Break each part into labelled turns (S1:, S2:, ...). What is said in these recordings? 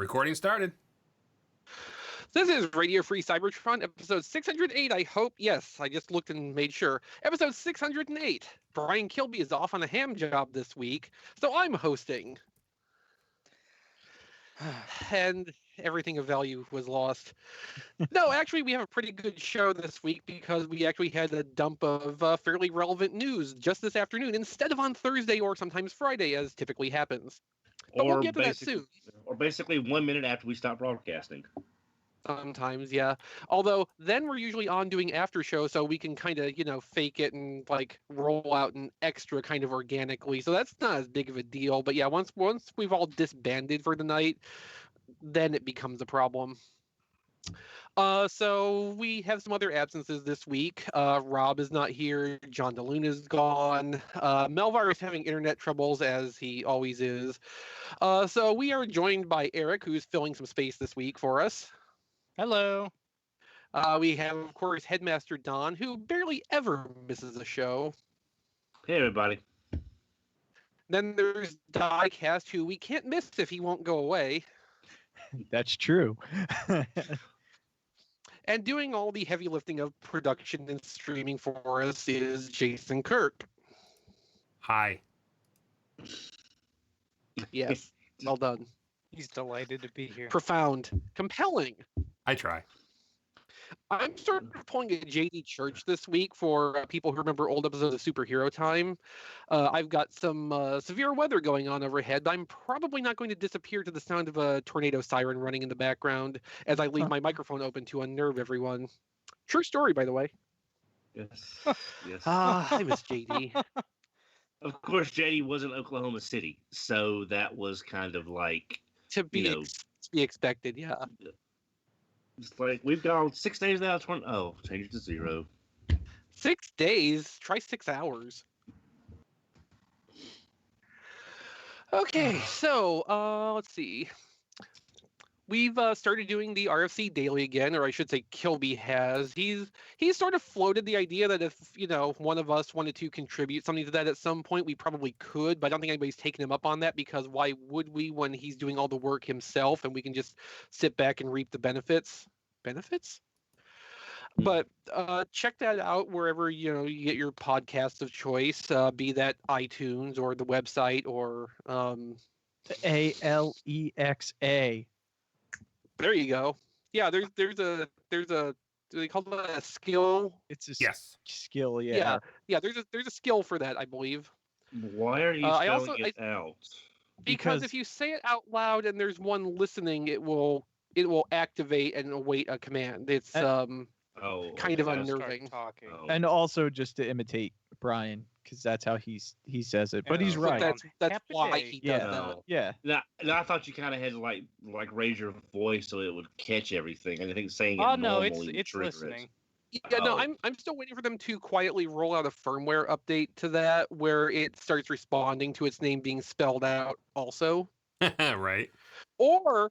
S1: Recording started.
S2: This is Radio Free Cybertron, episode 608, I hope. Yes, I just looked and made sure. Episode 608. Brian Kilby is off on a ham job this week, so I'm hosting. And everything of value was lost. No, actually, we have a pretty good show this week because we actually had a dump of fairly relevant news just this afternoon instead of on Thursday or sometimes Friday, as typically happens. But we'll get to that soon.
S3: Or basically 1 minute after we stop broadcasting.
S2: Sometimes, yeah. Although then we're usually on doing after show, so we can kind of, fake it and like roll out an extra kind of organically. So that's not as big of a deal. But yeah, once we've all disbanded for the night, then it becomes a problem. So we have some other absences this week. Rob is not here. John DeLuna is gone. Melvar is having internet troubles, as he always is. So we are joined by Eric, who's filling some space this week for us.
S4: Hello.
S2: We have, of course, Headmaster Don, who barely ever misses a show.
S3: Hey, everybody.
S2: Then there's Diecast, who we can't miss if he won't go away.
S4: That's true.
S2: And doing all the heavy lifting of production and streaming for us is Jason Kirk.
S1: Hi.
S2: Yes, well done.
S4: He's delighted to be here.
S2: Profound. Compelling.
S1: I try.
S2: I'm sort of pulling a JD Church this week for people who remember old episodes of Superhero Time. I've got some severe weather going on overhead, but I'm probably not going to disappear to the sound of a tornado siren running in the background as I leave my microphone open to unnerve everyone. True story, by the way.
S3: Yes. Yes.
S2: I miss JD.
S3: Of course, JD was in Oklahoma City, so that was kind of like...
S2: To be expected, yeah.
S3: It's like, we've gone 6 days now, change it to 0.
S2: 6 days? Try 6 hours. Okay, so, let's see. We've started doing the RFC Daily again, or I should say Kilby has. He's sort of floated the idea that if, one of us wanted to contribute something to that at some point, we probably could, but I don't think anybody's taken him up on that, because why would we when he's doing all the work himself and we can just sit back and reap the benefits? Benefits? But check that out wherever, you get your podcast of choice, be that iTunes or the website or...
S4: Alexa.
S2: There you go. Yeah, there's a do they call that a skill?
S4: It's a
S2: skill,
S4: skill,
S2: yeah. There's a skill for that, I believe.
S3: Why are you spelling it out?
S2: Because if you say it out loud and there's one listening, it will activate and await a command. It's kind of unnerving.
S4: And also just to imitate Brian, because that's how he says it. But he's right.
S2: That's why he does that.
S4: Yeah.
S3: Now, I thought you kind of had to like raise your voice so it would catch everything. I think saying it
S4: no,
S3: normally
S4: it's listening.
S2: Yeah, no, I'm still waiting for them to quietly roll out a firmware update to that where it starts responding to its name being spelled out also.
S1: Right.
S2: Or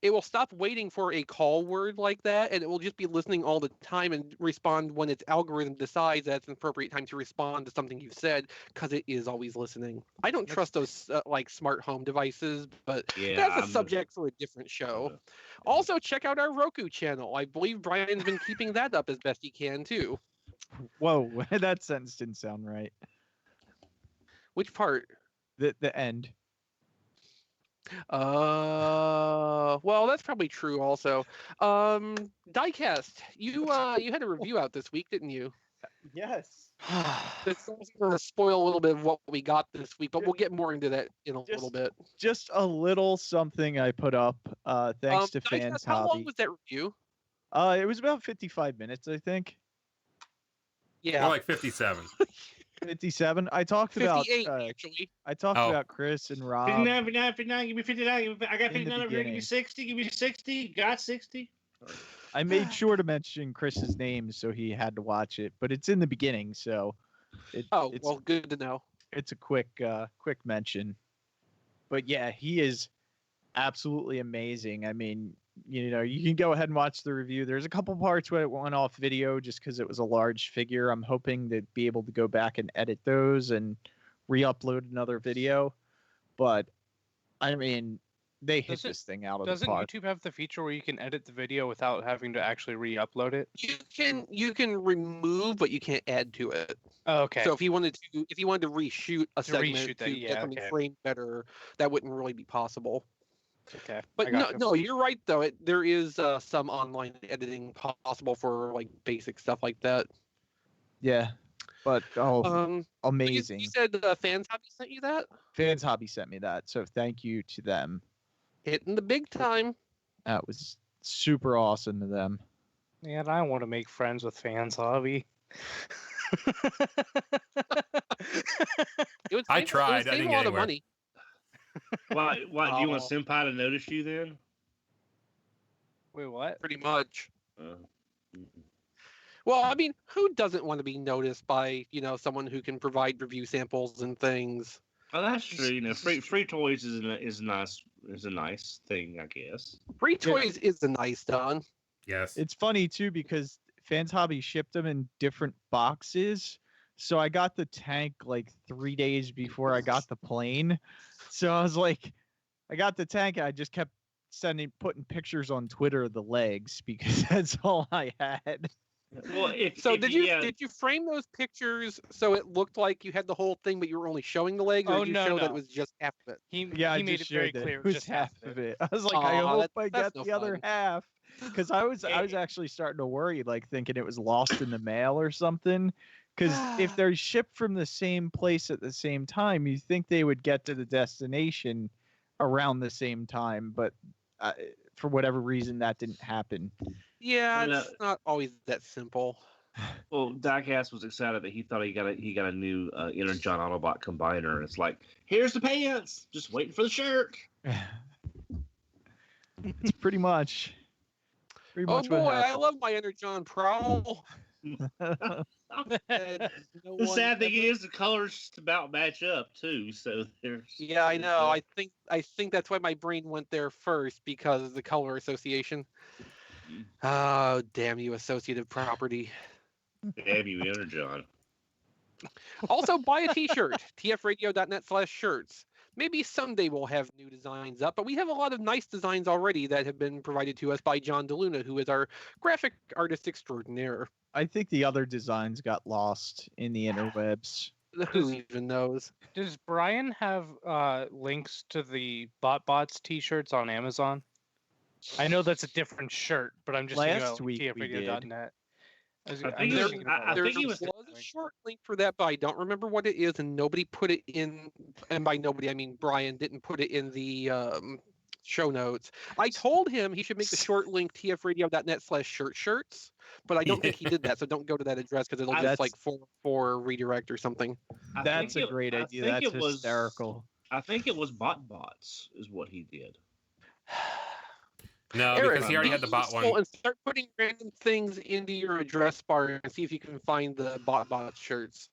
S2: it will stop waiting for a call word like that, and it will just be listening all the time and respond when its algorithm decides that's an appropriate time to respond to something you've said, because it is always listening. I don't trust those smart home devices, but that's a subject for a different show. Also, check out our Roku channel. I believe Brian's been keeping that up as best he can, too.
S4: Whoa, that sentence didn't sound right.
S2: Which part?
S4: The end.
S2: Well, that's probably true also. Diecast, you had a review out this week, didn't you?
S4: Yes.
S2: This is going to spoil a little bit of what we got this week, but we'll get more into that in a little bit.
S4: Just a little something I put up, thanks to
S2: Diecast,
S4: Fans
S2: how
S4: Hobby.
S2: long was that review?
S4: It was about 55 minutes, I think.
S2: Yeah.
S1: More like 57.
S4: 57. I talked about
S2: actually.
S4: I talked about Chris and Rob.
S3: 59, give me 59. I got 59 over here. Give me 60. Give me 60. Got 60.
S4: I made sure to mention Chris's name, so he had to watch it, but it's in the beginning, so it's
S2: good to know.
S4: It's a quick mention. But yeah, he is absolutely amazing. I mean, you can go ahead and watch the review. There's a couple parts where it went off video just because it was a large figure. I'm hoping to be able to go back and edit those and re-upload another video. But I mean, They hit
S5: Does it-
S4: this thing out of the
S5: Doesn't
S4: park.
S5: YouTube have the feature where you can edit the video without having to actually re-upload it?
S2: You can remove, but you can't add to it.
S5: Oh, okay.
S2: So if you wanted to reshoot a
S5: To
S2: segment
S5: reshoot that,
S2: to
S5: yeah,
S2: get something
S5: okay.
S2: framed better, that wouldn't really be possible.
S5: Okay.
S2: But
S5: I
S2: no,
S5: gotcha.
S2: no, you're right though. There is some online editing possible for like basic stuff like that.
S4: Yeah, but
S2: You
S4: amazing.
S2: said Fans Hobby sent you that?
S4: Fans Hobby sent me that, so thank you to them.
S2: Hitting the big time.
S4: That was super awesome to them.
S5: Man, I want to make friends with Fans Hobby.
S1: I tried, I
S2: Save
S1: didn't
S2: a
S1: get
S2: lot of
S1: anywhere.
S2: money.
S3: Why? Do you want
S5: Oh.
S3: Senpai to notice you then?
S5: Wait, what?
S2: Pretty much.
S3: Mm-mm.
S2: Well, I mean, who doesn't want to be noticed by, someone who can provide review samples and things?
S3: Oh, that's true. You know, free toys is a nice thing, I guess.
S2: Free toys is a nice Don.
S1: Yes.
S4: It's funny too because Fans Hobby shipped them in different boxes. So I got the tank like 3 days before I got the plane. So I was like, I got the tank and I just kept putting pictures on Twitter of the legs because that's all I had.
S3: Well,
S2: Did you frame those pictures so it looked like you had the whole thing, but you were only showing the legs, or
S5: Oh,
S2: did you
S5: no,
S2: show that
S5: no.
S2: it was just half of it?
S4: Yeah, I
S5: he made
S4: just
S5: it very
S4: showed that
S5: clear
S4: it was
S5: just
S4: half of it. I was like, I
S2: Aw,
S4: hope I
S2: that's
S4: get
S2: no
S4: the other
S2: fun.
S4: half because I was actually starting to worry, like thinking it was lost in the mail or something. Because if they're shipped from the same place at the same time, you think they would get to the destination around the same time, but for whatever reason, that didn't happen.
S2: Yeah,
S3: Well,
S2: it's not always that simple.
S3: Well, Diecast was excited that he thought he got a new Energon Autobot combiner. It's like, here's the pants, just waiting for the shirt.
S4: It's pretty much.
S2: Oh
S4: What
S2: boy, I
S4: happened.
S2: love my Energon Prowl.
S3: The
S2: No one
S3: sad thing
S2: ever-
S3: is the colors just about match up too. So there's.
S2: Yeah, I
S3: there's
S2: know.
S3: that.
S2: I think that's why my brain went there first because of the color association. Oh, damn you, associative property.
S3: Damn you, Energon.
S2: Also, buy a t-shirt, tfradio.net/shirts. Maybe someday we'll have new designs up, but we have a lot of nice designs already that have been provided to us by John DeLuna, who is our graphic artist extraordinaire.
S4: I think the other designs got lost in the interwebs.
S2: Who even knows?
S5: Does Brian have links to the BotBots t-shirts on Amazon? I know that's a different shirt, but I'm just thinking
S4: Last
S5: about
S4: week we
S5: tfradio.net.
S3: I think
S5: I'm
S3: it
S5: just
S3: was-
S5: thinking about
S3: I
S2: There
S3: think he
S2: was
S3: was-
S2: a short link for that, but I don't remember what it is, and nobody put it in. And by nobody, I mean Brian didn't put it in the show notes. I told him he should make the short link tfradio.net/shirts, but I don't think he did that. So don't go to that address because it'll just
S4: That's-
S2: like for redirect or something.
S3: I
S4: That's
S3: think
S4: a great
S3: I
S4: idea.
S3: think
S4: That's
S3: it was-
S4: hysterical.
S3: I think it was BotBots is what he did.
S1: No,
S2: Eric,
S1: because he already
S2: be
S1: had the bot
S2: useful
S1: one.
S2: and start putting random things into your address bar and see if you can find the BotBot shirts.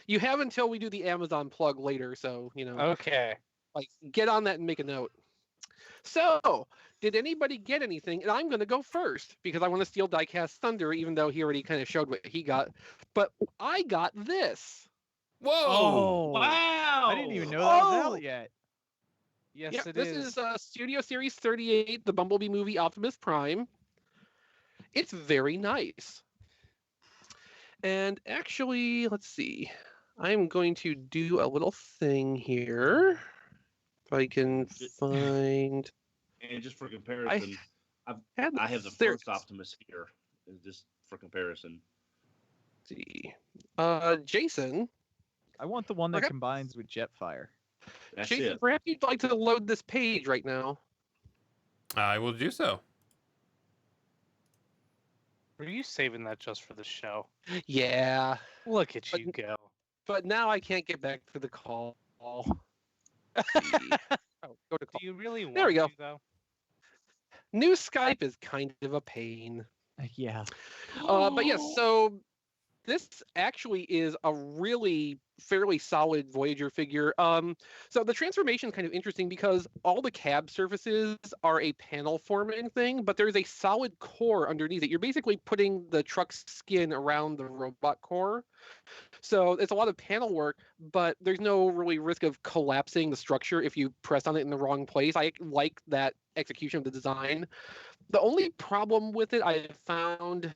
S2: You have until we do the Amazon plug later, so
S5: Okay.
S2: like get on that and make a note. So, did anybody get anything? And I'm going to go first because I want to steal Diecast thunder, even though he already kind of showed what he got. But I got this.
S1: Whoa!
S5: Oh,
S3: Wow!
S4: I didn't even know that was
S2: Oh!
S4: out yet.
S5: yes,
S2: Yep,
S5: it
S2: this is Studio Series 38, the Bumblebee movie Optimus Prime. It's very nice. And actually, let's see. I'm going to do a little thing here. If I can find.
S3: And just for comparison,
S2: Had
S3: I have the
S2: there-
S3: first Optimus here, just for comparison.
S2: Let's see. Jason.
S4: I want the one that
S2: Okay.
S4: combines with Jetfire.
S3: That's
S2: Jason,
S3: it.
S2: perhaps you'd like to load this page right now.
S1: I will do so.
S5: Were you saving that just for the show?
S2: Yeah.
S5: Look at
S2: But-
S5: you go.
S2: But now I can't get back to the call. Let's see. Oh, go to call.
S5: Do you really want
S2: There we go.
S5: to, though?
S2: New Skype is kind of a pain.
S4: Yeah.
S2: But yes, so this actually is a really fairly solid Voyager figure. So the transformation is kind of interesting because all the cab surfaces are a panel forming thing, but there's a solid core underneath it. You're basically putting the truck's skin around the robot core. So it's a lot of panel work, but there's no really risk of collapsing the structure if you press on it in the wrong place. I like that execution of the design. The only problem with it I found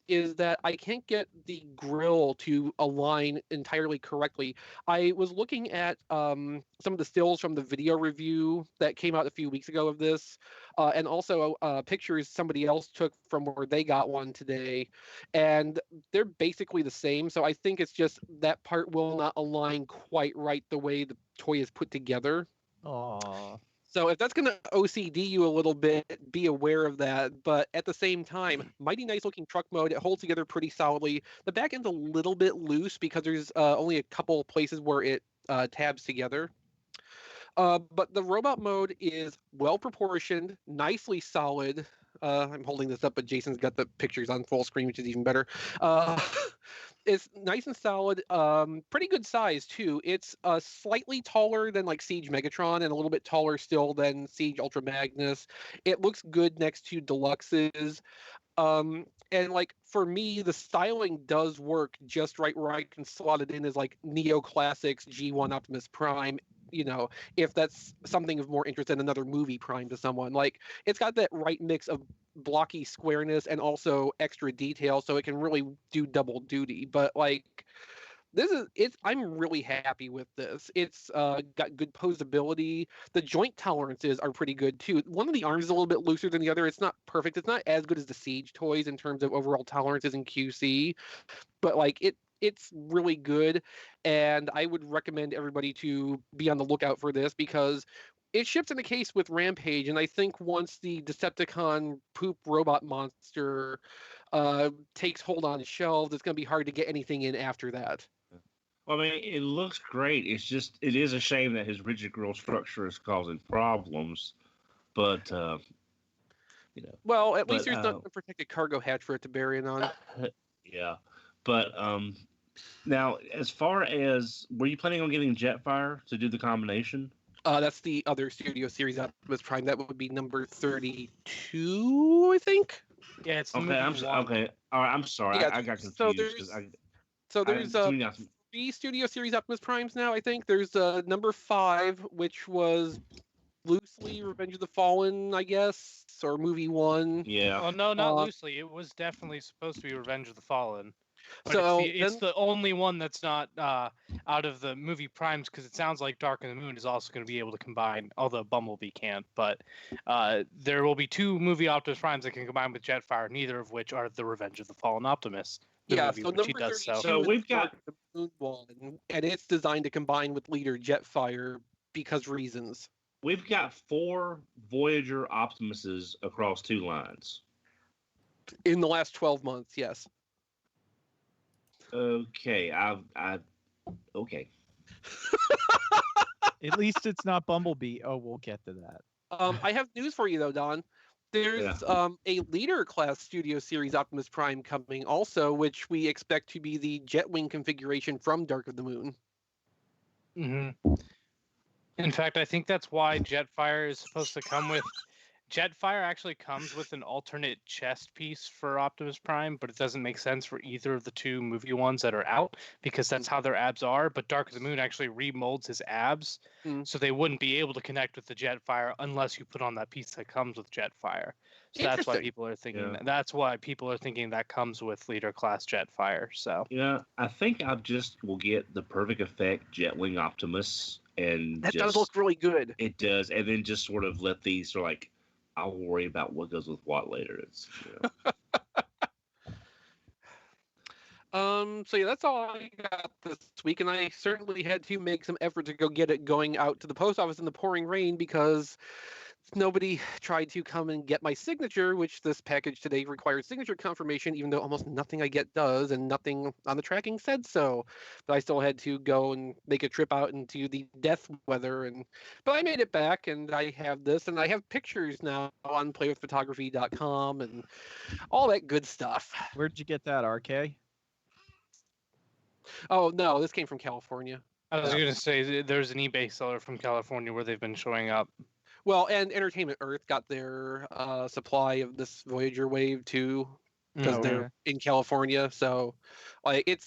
S2: is that I can't get the grill to align entirely correctly. I was looking at some of the stills from the video review that came out a few weeks ago of this, and also pictures somebody else took from where they got one today, and they're basically the same. So I think it's just that part will not align quite right the way the toy is put together.
S4: Aw.
S2: So if that's going to OCD you a little bit, be aware of that. But at the same time, mighty nice looking truck mode. It holds together pretty solidly. The back end's a little bit loose because there's only a couple places where it tabs together. But the robot mode is well proportioned, nicely solid. I'm holding this up, but Jason's got the pictures on full screen, which is even better. It's nice and solid, pretty good size too. It's slightly taller than like Siege Megatron and a little bit taller still than Siege Ultra Magnus. It looks good next to Deluxes. And like for me, the styling does work just right where I can slot it in as like Neoclassics G1 Optimus Prime. You know, if that's something of more interest than another movie Prime to someone. Like it's got that right mix of blocky squareness and also extra detail, so it can really do double duty. But like I'm really happy with this. It's got good posability. The joint tolerances are pretty good too. One of the arms is a little bit looser than the other. It's not perfect. It's not as good as the Siege toys in terms of overall tolerances and QC, but like it's really good, and I would recommend everybody to be on the lookout for this because it ships in a case with Rampage, and I think once the Decepticon poop robot monster takes hold on shelves, it's going to be hard to get anything in after that.
S3: Well, I mean, it looks great. It's just, it is a shame that his rigid grill structure is causing problems. But, you know.
S2: Well, at least
S3: But,
S2: there's not a protected cargo hatch for it to bury it on.
S3: Yeah. But, now, as far as, were you planning on getting Jetfire to do the combination?
S2: That's the other Studio Series Optimus Prime. That would be number 32, I think.
S5: Yeah, it's the
S3: Okay,
S5: movie one.
S3: okay. All right, I'm sorry.
S2: Yeah,
S3: I got
S2: so
S3: confused.
S2: there's
S3: too many options.
S2: 3 Studio Series Optimus Primes now, I think. There's number 5, which was loosely Revenge of the Fallen, I guess, or movie 1.
S3: Yeah.
S5: Oh no, not loosely. It was definitely supposed to be Revenge of the Fallen. But
S2: So
S5: it's the only one that's not out of the movie primes, because it sounds like Dark of the Moon is also going to be able to combine, although Bumblebee can't. But there will be 2 movie Optimus Primes that can combine with Jetfire, neither of which are the Revenge of the Fallen Optimus.
S2: Yeah, so number 32
S3: So we've got
S2: the Moon one, and it's designed to combine with Leader Jetfire because reasons.
S3: We've got 4 Voyager Optimuses across 2 lines.
S2: In the last 12 months, yes.
S3: Okay, okay.
S4: At least it's not Bumblebee. Oh, we'll get to that.
S2: I have news for you though, Don. There's a Leader class Studio Series Optimus Prime coming also, which we expect to be the Jetwing configuration from Dark of the Moon.
S5: Mm-hmm. In fact, I think that's why Jetfire is supposed to come with. Jetfire actually comes with an alternate chest piece for Optimus Prime, but it doesn't make sense for either of the 2 movie ones that are out because that's how their abs are. But Dark of the Moon actually remolds his abs, so they wouldn't be able to connect with the Jetfire unless you put on that piece that comes with Jetfire. So that's why people are thinking.
S3: Yeah.
S5: That's why people are thinking that comes with Leader class Jetfire. So
S3: I think I just will get the Perfect Effect Jetwing Optimus, and
S2: that does look really good.
S3: It does, and then just sort of let these sort of like. I'll worry about what goes with what later. It's,
S2: So yeah, that's all I got this week, and I certainly had to make some effort to go get it going out to the post office in the pouring rain because nobody tried to come and get my signature, which this package today required signature confirmation, even though almost nothing I get does, and nothing on the tracking said so. But I still had to go and make a trip out into the death weather, but I made it back, and I have this, and I have pictures now on playwithphotography.com and all that good stuff.
S4: Where'd you get that, RK?
S2: Oh no, this came from California.
S5: I was going to say there's an eBay seller from California where they've been showing up.
S2: Well, and Entertainment Earth got their supply of this Voyager wave too, because they're in California. So, like, it's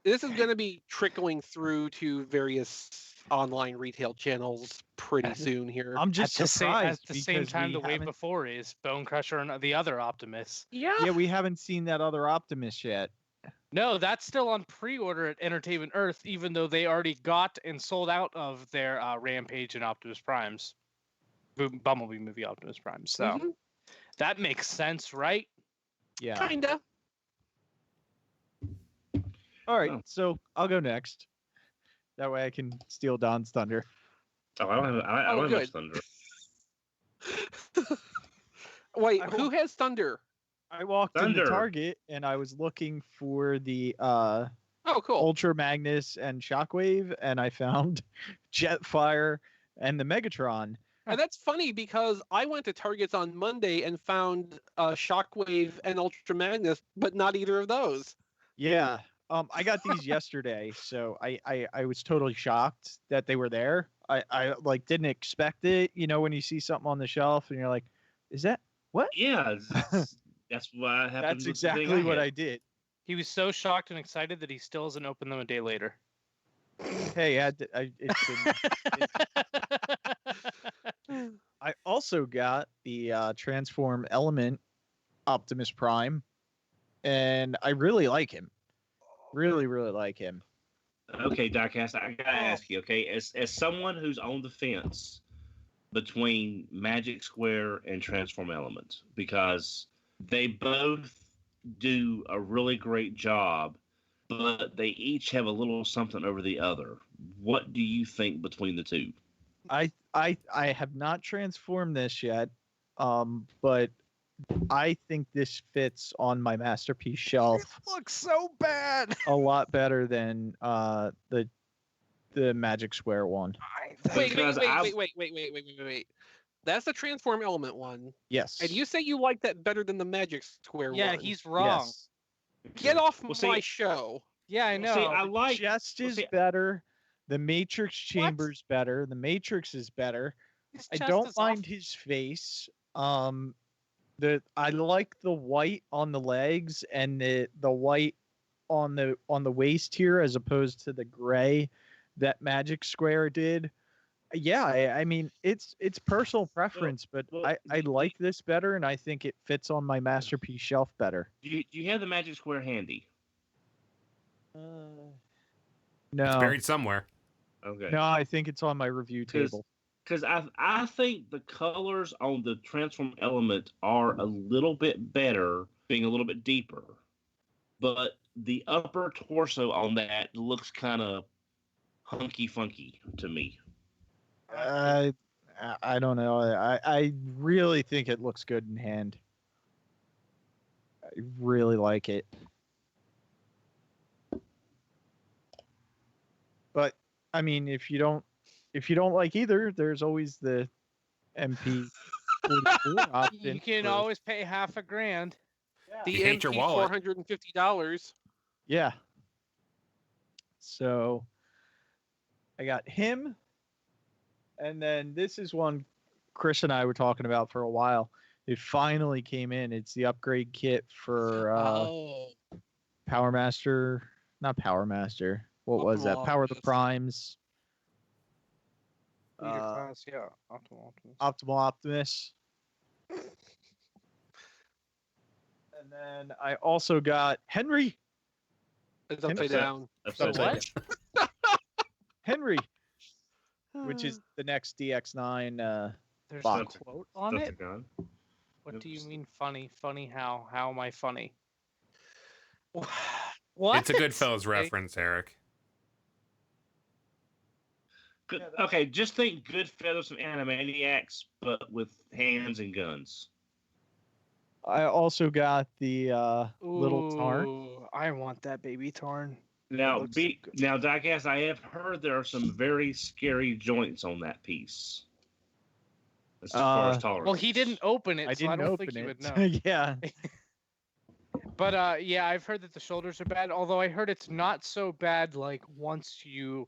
S2: this is going to be trickling through to various online retail channels pretty soon here.
S4: I'm just
S5: at
S4: surprised
S5: the same
S4: because
S5: time,
S4: we
S5: the wave
S4: haven't-
S5: before is Bone Crusher and the other Optimus.
S4: Yeah, we haven't seen that other Optimus yet.
S5: No, that's still on pre-order at Entertainment Earth, even though they already got and sold out of their Rampage and Optimus Primes. Bumblebee movie Optimus Prime. So that makes sense, right?
S4: Yeah.
S2: Kinda.
S4: All right,
S3: Oh.
S4: so I'll go next. That way I can steal Don's thunder.
S3: Oh, I don't have
S2: good.
S3: much thunder.
S2: Wait,
S4: I
S2: who has Thunder?
S4: I walked
S3: Thunder.
S4: into Target and I was looking for the
S2: Oh, cool.
S4: Ultra Magnus and Shockwave, and I found Jetfire and the Megatron.
S2: And that's funny because I went to Target's on Monday and found Shockwave and Ultra Magnus, but not either of those.
S4: Yeah. I got these yesterday, so I was totally shocked that they were there. I like didn't expect it, when you see something on the shelf and you're like, is that what?
S3: Yeah, that's what happened.
S4: That's exactly what I did.
S5: He was so shocked and excited that he still hasn't opened them a day later.
S4: Hey, I also got the Transform Element Optimus Prime, and I really like him. Really, really like him.
S3: Okay, Diecast, I gotta ask you, okay, as someone who's on the fence between Magic Square and Transform Element, because they both do a really great job, but they each have a little something over the other. What do you think between the two?
S4: I have not transformed this yet, but I think this fits on my Masterpiece shelf.
S5: It looks so bad.
S4: A lot better than the Magic Square one.
S2: Wait.
S3: Because
S2: Wait. That's the Transform Element one.
S4: Yes.
S2: And you say you like that better than the Magic Square
S5: Yeah,
S2: one.
S5: he's wrong.
S4: Yes.
S2: Get off
S3: Well,
S2: my
S3: see-
S2: show.
S5: Yeah, I know.
S3: See, I like.
S4: Chest
S3: well,
S4: is
S3: see-
S4: better. The Matrix Chamber's better. The Matrix is better.
S5: His
S4: I
S5: chest
S4: don't
S5: is
S4: mind
S5: off.
S4: his face. I like the white on the legs and the white on the waist here as opposed to the gray that Magic Square did. Yeah, I mean it's personal preference, but
S3: well,
S4: I like this better and I think it fits on my Masterpiece shelf better.
S3: Do you have the Magic Square handy?
S4: No,
S1: It's buried somewhere.
S3: Okay.
S4: no, I think it's on my review
S3: 'Cause-
S4: table.
S3: Because I think the colors on the Transform Element are a little bit better, being a little bit deeper. But the upper torso on that looks kind of hunky funky to me.
S4: I don't know. I really think it looks good in hand. I really like it. But I mean, if you don't like either, there's always the MP-44 option.
S5: You can
S4: for-
S5: always pay $500,000.
S2: The
S1: You hate your wallet.
S2: $450.
S4: Yeah. So I got him. And then this is one Chris and I were talking about for a while. It finally came in. It's the upgrade kit for Power Master. Not Power Master. What was that?
S2: Optimal
S4: Power of the
S2: Optimus.
S4: Primes.
S5: Leader
S4: Uh,
S5: class, yeah. Optimal Optimus.
S4: Optimal Optimus. And then I also got Henry.
S2: It's upside
S4: So-
S2: down.
S3: Upside down.
S5: What?
S4: Henry, which is the next DX9.
S5: There's
S4: box.
S5: a quote on
S3: That's
S5: it?
S3: a gun.
S5: What do you
S3: Oops.
S5: mean funny? Funny how? How am I funny? What?
S1: It's a Goodfellas
S2: Okay.
S1: reference, Eric.
S3: Good.
S4: Yeah, that's-
S3: Okay, just think Goodfellas and Animaniacs, but with hands and guns.
S4: I also got the little Tarn.
S5: Ooh, I want that baby Tarn.
S3: Now,
S5: looks good.
S3: now, Diecast, I have heard there are some very scary joints on that piece. As far as tolerance.
S5: Well, he didn't open it,
S4: I
S5: so I
S4: didn't
S5: don't
S4: open
S5: think he would
S4: it.
S5: know.
S4: Yeah.
S5: But yeah, I've heard that the shoulders are bad. Although I heard it's not so bad. Like once you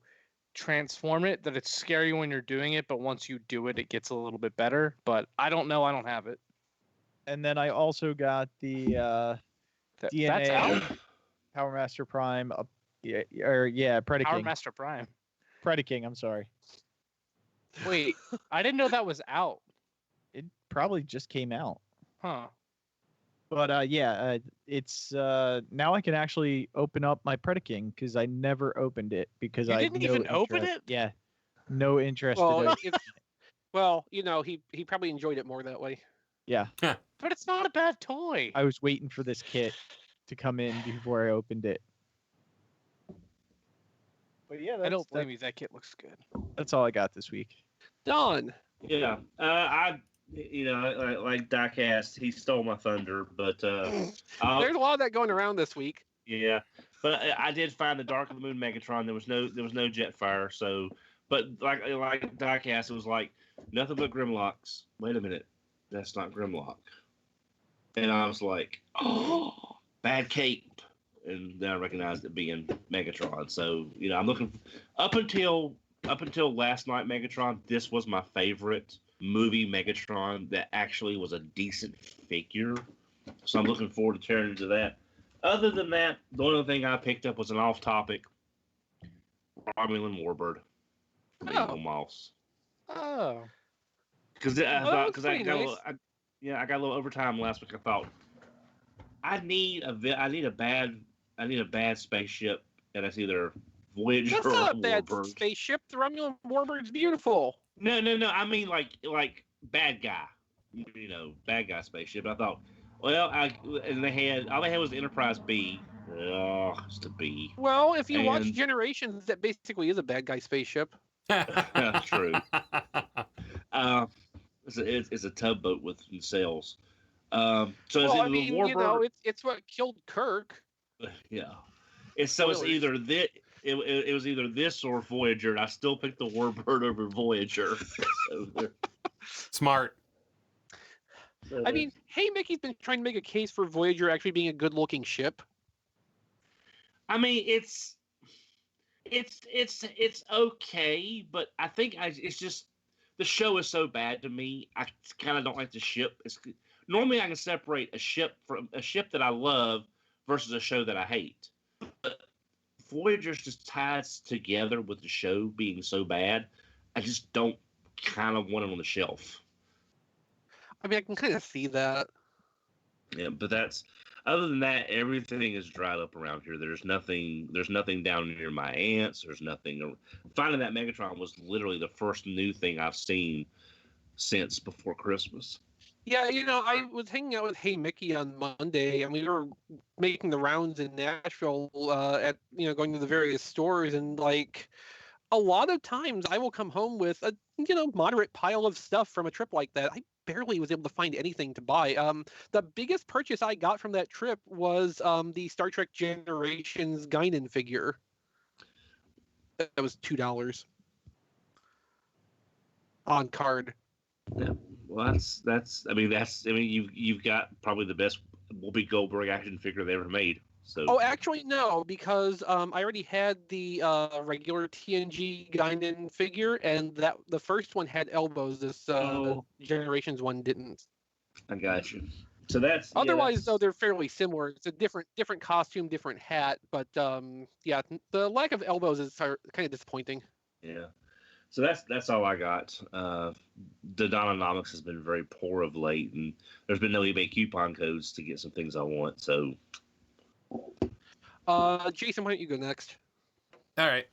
S5: transform it, that it's scary when you're doing it, but once you do it, it gets a little bit better. But I don't know. I don't have it.
S4: And then I also got the
S5: That's
S4: DNA
S5: out.
S4: Power Master Prime Predaking.
S5: Power Master Prime.
S4: Predaking, I'm sorry.
S5: Wait, I didn't know that was out.
S4: It probably just came out.
S5: Huh.
S4: But it's now I can actually open up my Predaking because I never opened it because
S5: You
S4: I
S5: didn't even open it?
S4: Yeah, no interest.
S2: Well, well, he probably enjoyed it more that way.
S4: Yeah,
S5: But it's not a bad toy.
S4: I was waiting for this kit to come in before I opened it. But yeah,
S5: I don't blame you. That kit looks good.
S4: That's all I got this week.
S2: Don.
S3: Yeah, I like Diecast, he stole my thunder, but
S2: There's a lot of that going around this week.
S3: yeah, but I did find the Dark of the Moon Megatron. There was no Jetfire, so but like Diecast, it was like nothing but Grimlocks. Wait a minute, that's not Grimlock, and I was like, oh, bad cape, and then I recognized it being Megatron. So I'm looking up until last night, Megatron. This was my favorite movie Megatron that actually was a decent figure. So I'm looking forward to tearing into that. Other than that, the only thing I picked up was an off-topic Romulan Warbird from Eagle Moss.
S5: Oh.
S3: Because I got
S2: nice.
S3: I got a little overtime last week. I thought I need a bad spaceship, and it's either Voyager
S2: That's
S3: or
S2: not a bad
S3: Warbird.
S2: spaceship. The Romulan Warbird's beautiful.
S3: No. I mean like bad guy, bad guy spaceship. I thought, well, all they had was the Enterprise B. Oh, it's the B.
S2: Well, if you watch
S3: And-
S2: Generations, that basically is a bad guy spaceship.
S3: True. It's a tugboat with sails. So it's
S2: Well,
S3: either
S2: I mean,
S3: the Warbird.
S2: it's what killed Kirk.
S3: Yeah. It's
S2: Spoilers.
S3: either this. It was either this or Voyager, and I still picked the Warbird over Voyager.
S1: Smart.
S2: I mean, hey, Mickey's been trying to make a case for Voyager actually being a good-looking ship.
S3: I mean, it's okay, but I think it's just the show is so bad to me. I kind of don't like the ship. Normally I can separate a ship from a ship that I love versus a show that I hate. But Voyager's just ties together with the show being so bad. I just don't kind of want it on the shelf.
S2: I mean, I can kind of see that.
S3: Yeah, but other than that, everything is dried up around here. There's nothing down near my aunt's. There's nothing. Finding that Megatron was literally the first new thing I've seen since before Christmas.
S2: Yeah, I was hanging out with Hey Mickey on Monday, and we were making the rounds in Nashville at going to the various stores, and like a lot of times I will come home with a moderate pile of stuff from a trip like that. I barely was able to find anything to buy. The biggest purchase I got from that trip was the Star Trek Generations Guinan figure. That was $2 on card.
S3: Yeah, well, you've got probably the best Whoopi Goldberg action figure they ever made. So.
S2: Oh, actually, no, because I already had the regular TNG Guinan figure, and the first one had elbows. This Generations one didn't.
S3: I got you. So that's
S2: otherwise though they're fairly similar. It's a different costume, different hat, but the lack of elbows is kind of disappointing.
S3: Yeah. So that's all I got. The Dononomics has been very poor of late, and there's been no eBay coupon codes to get some things I want. So,
S2: Jason, why don't you go next?
S1: All right.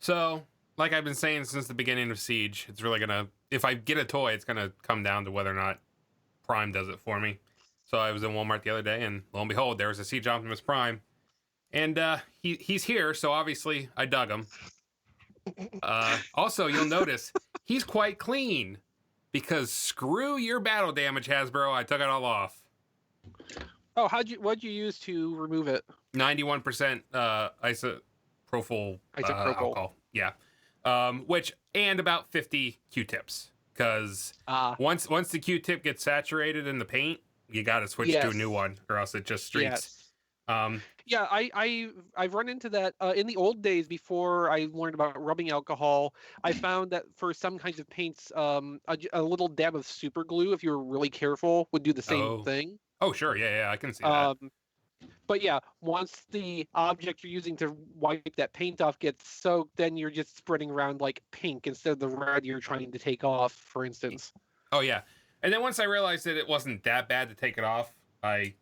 S1: So, like I've been saying since the beginning of Siege, it's really if I get a toy, it's gonna come down to whether or not Prime does it for me. So I was in Walmart the other day, and lo and behold, there was a Siege Optimus Prime, and he's here. So obviously, I dug him. Also, you'll notice he's quite clean because screw your battle damage, Hasbro. I took it all off.
S2: Oh, what'd you use to remove it?
S1: 91% isopropyl alcohol. Yeah. And about 50 Q-tips, because once the Q-tip gets saturated in the paint, you got to switch to a new one, or else it just streaks.
S2: Yes. I've run into that in the old days before I learned about rubbing alcohol. I found that for some kinds of paints, a little dab of super glue, if you were really careful, would do the same thing.
S1: Oh, sure. Yeah, I can see that.
S2: But yeah, once the object you're using to wipe that paint off gets soaked, then you're just spreading around like pink instead of the red you're trying to take off, for instance.
S1: Oh yeah, and then once I realized that it wasn't that bad to take it off, I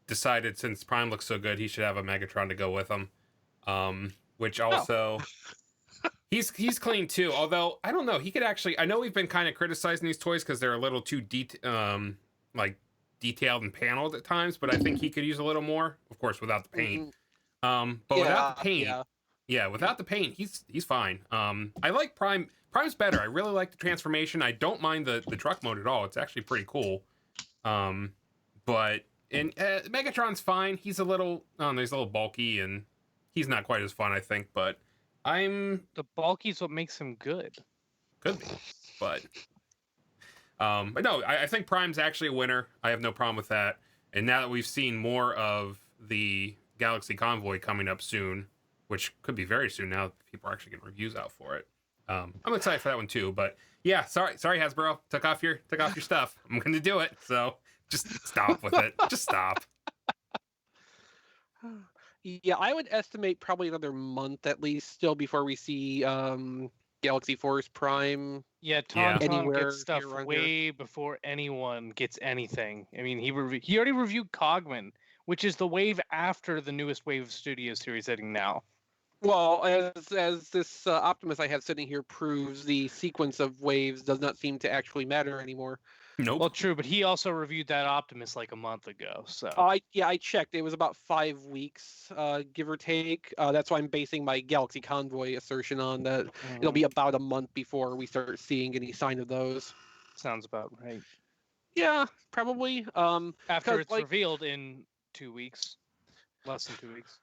S1: decided since Prime looks so good, he should have a Megatron to go with him. Which also he's clean too. Although I don't know, he could actually. I know we've been kind of criticizing these toys because they're a little too like detailed and paneled at times, but I think he could use a little more. Of course, without the paint. But without the paint, without the paint, he's fine. I like Prime. Prime's better. I really like the transformation. I don't mind the truck mode at all. It's actually pretty cool. But Megatron's fine. He's a little bulky and he's not quite as fun, I think. But
S5: the bulky's what makes him good.
S1: Could be, but no, I think Prime's actually a winner. I have no problem with that. And now that we've seen more of the Galaxy Convoy coming up soon, which could be very soon now that people are actually getting reviews out for it. I'm excited for that one too. But yeah, sorry Hasbro, took off your stuff. I'm going to do it, so just stop with it. Just stop.
S2: Yeah, I would estimate probably another month at least still before we see Galaxy Force Prime.
S5: Yeah, Tom
S2: Anywhere
S5: gets stuff way before anyone gets anything. I mean, he already reviewed Cogman, which is the wave after the newest wave of Studio Series hitting now.
S2: Well, as this Optimus I have sitting here proves, the sequence of waves does not seem to actually matter anymore.
S1: Nope.
S5: Well, true, but he also reviewed that Optimus like a month ago. So
S2: I checked. It was about 5 weeks, give or take. That's why I'm basing my Galaxy Convoy assertion on that. It'll be about a month before we start seeing any sign of those.
S5: Sounds about right.
S2: Yeah, probably.
S5: After it's revealed in 2 weeks, less than 2 weeks.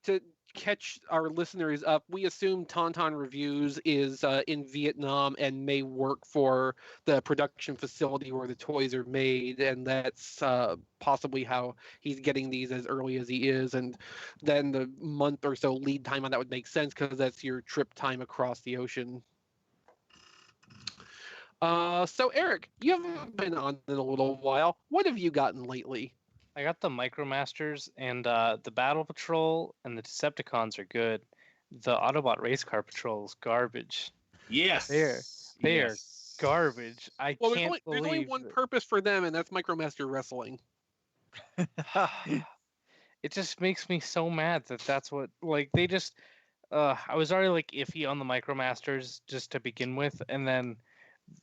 S2: To catch our listeners up, we assume Tauntaun Reviews is in Vietnam and may work for the production facility where the toys are made, and that's possibly how he's getting these as early as he is. And then the month or so lead time on that would make sense because that's your trip time across the ocean. So Eric, you haven't been on in a little while. What have you gotten lately?
S5: I got the Micromasters, and the Battle Patrol and the Decepticons are good. The Autobot Race Car Patrol is garbage.
S3: Yes.
S5: They are garbage. I can't believe
S2: there's only one purpose for them, and that's Micromaster Wrestling.
S5: It just makes me so mad that's what, like, they just I was already like iffy on the Micromasters just to begin with, and then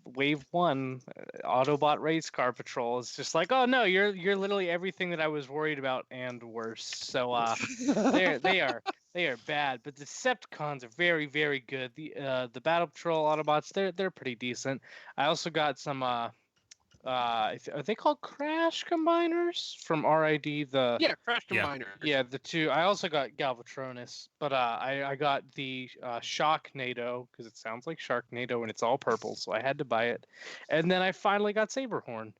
S5: Wave 1 Autobot Race Car Patrol is just like, oh no, you're literally everything that I was worried about and worse. So they are bad, but the Decepticons are very, very good. The Battle Patrol Autobots, they're pretty decent. I also got some are they called Crash Combiners from RID?
S2: Crash Combiner.
S5: Yeah, the two. I also got Galvatronus, but I got the Shocknado because it sounds like Sharknado and it's all purple, so I had to buy it. And then I finally got Saberhorn,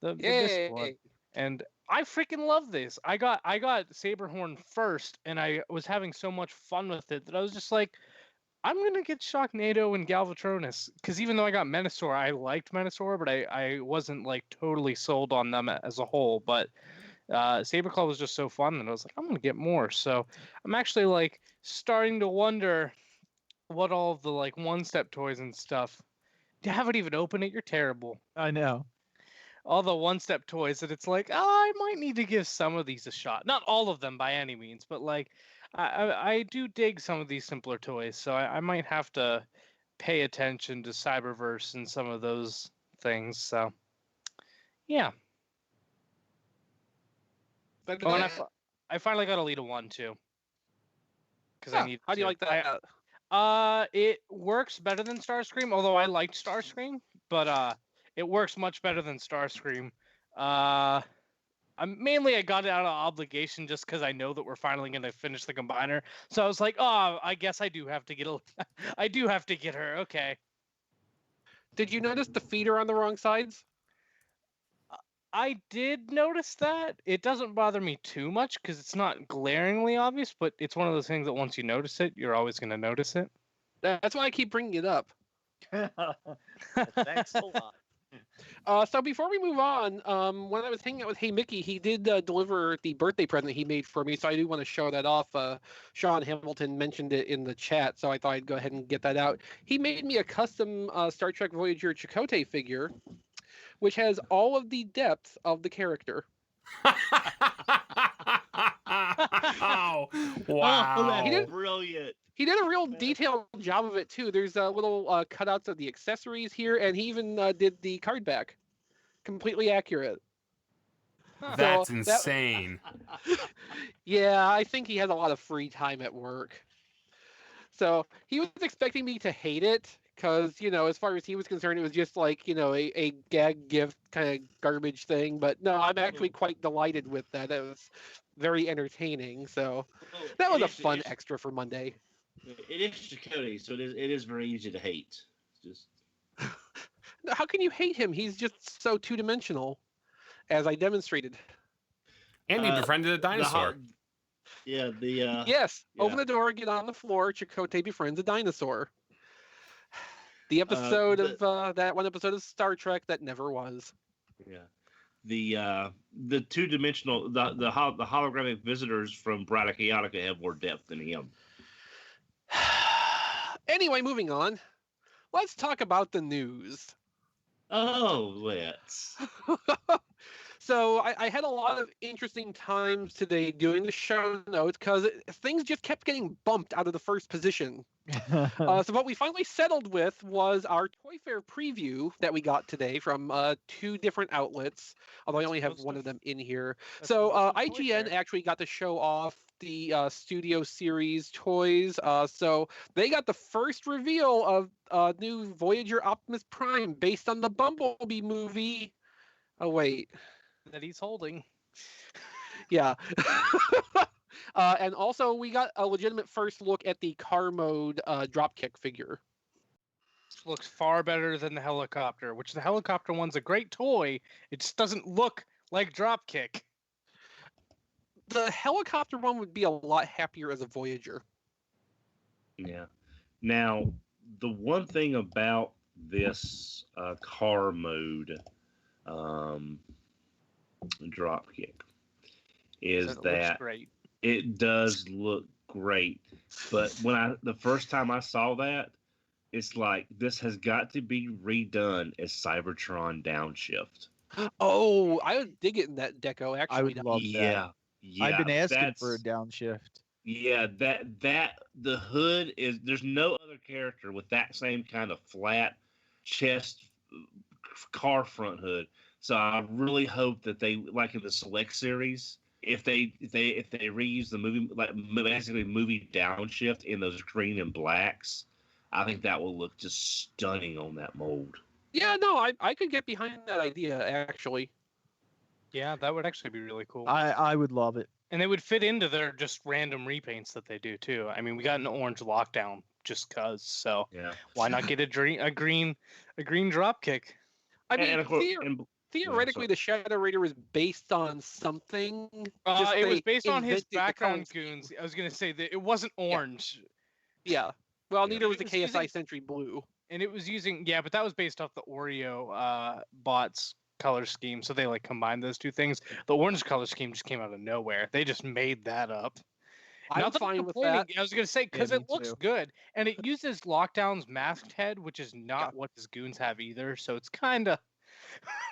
S5: this one, and I freaking love this. I got Saberhorn first, and I was having so much fun with it that I was just like, I'm going to get Shocknado and Galvatronus, because even though I got Menasor, I liked Menasor, but I wasn't like totally sold on them as a whole. But Saberclaw was just so fun, and I was like, I'm going to get more. So I'm actually like starting to wonder what all of the like one-step toys and stuff. You haven't even opened it. You're terrible.
S4: I know.
S5: All the one-step toys that it's like, I might need to give some of these a shot. Not all of them by any means, but like, I do dig some of these simpler toys, so I might have to pay attention to Cyberverse and some of those things. So, yeah.
S2: But
S5: I finally got Elita 1 too. I need.
S2: How do you like that?
S5: It works better than Starscream, although I liked Starscream, but it works much better than Starscream. I got it out of obligation just because I know that we're finally going to finish the combiner. So I was like, oh, I guess I do have to get I do have to get her. Okay.
S2: Did you notice the feet are on the wrong sides?
S5: I did notice that. It doesn't bother me too much because it's not glaringly obvious, but it's one of those things that once you notice it, you're always going to notice it.
S2: That's why I keep bringing it up.
S4: Thanks a lot.
S2: So before we move on, when I was hanging out with Hey Mickey, he did deliver the birthday present he made for me, so I do want to show that off. Sean Hamilton mentioned it in the chat, so I thought I'd go ahead and get that out. He made me a custom Star Trek Voyager Chakotay figure, which has all of the depth of the character.
S1: Oh,
S3: Oh,
S1: wow.
S3: that's brilliant.
S2: He did a real detailed job of it too. There's little cutouts of the accessories here, and he even did the card back. Completely accurate.
S1: That's
S2: So
S1: insane.
S2: Yeah, I think he has a lot of free time at work. So he was expecting me to hate it because, as far as he was concerned, it was just like, a gag gift kind of garbage thing. But no, I'm actually quite delighted with that. It was very entertaining. So that was a fun extra for Monday.
S3: It is Chakotay, so it is very easy to hate. Just
S2: How can you hate him? He's just so two-dimensional, as I demonstrated.
S1: And he befriended a dinosaur.
S2: Yes, open the door, get on the floor. Chakotay befriends a dinosaur. The episode of that one episode of Star Trek that never was.
S3: Yeah, the two-dimensional the holographic visitors from Bride of Chaotica have more depth than him.
S2: Anyway, moving on. Let's talk about the news.
S3: Oh, let's.
S2: So I had a lot of interesting times today doing the show notes because things just kept getting bumped out of the first position. So what we finally settled with was our Toy Fair preview that we got today from 2 different outlets, although I only have one of them in here. So IGN actually got to show off the Studio Series toys. So they got the first reveal of new Voyager Optimus Prime based on the Bumblebee movie. Oh, wait.
S5: That he's holding.
S2: Yeah. And also, we got a legitimate first look at the car mode Dropkick figure.
S5: This looks far better than the helicopter, which the helicopter one's a great toy. It just doesn't look like Dropkick.
S2: The helicopter one would be a lot happier as a Voyager.
S3: Yeah. Now, the one thing about this car mode Dropkick is that it does look great. But the first time I saw that, it's like this has got to be redone as Cybertron Downshift.
S2: Oh, I would dig it in that deco. Actually,
S4: I would love that.
S3: Yeah,
S4: I've been asking for a downshift.
S3: Yeah, that the hood is. There's no other character with that same kind of flat chest car front hood. So I really hope that they, like in the Select series, if they reuse the movie, like basically movie downshift in those green and blacks, I think that will look just stunning on that mold.
S2: Yeah, no, I could get behind that idea actually.
S5: Yeah, that would actually be really cool.
S4: I would love it.
S5: And they would fit into their just random repaints that they do too. I mean, we got an orange lockdown just cause, so
S3: yeah.
S5: Why not get a green Dropkick?
S2: I mean, theoretically, the Shadow Raider was based on something.
S5: It was based on his background goons. I was gonna say that it wasn't orange.
S2: Yeah. Well, neither was the KSI Sentry Blue.
S5: And it was using but that was based off the Oreo bots color scheme. So they combined those two things. The orange color scheme just came out of nowhere. They just made that up.
S2: I'm fine with that.
S5: I was gonna say because it looks good, and it uses Lockdown's masked head, which is not what his goons have either. So it's kind of.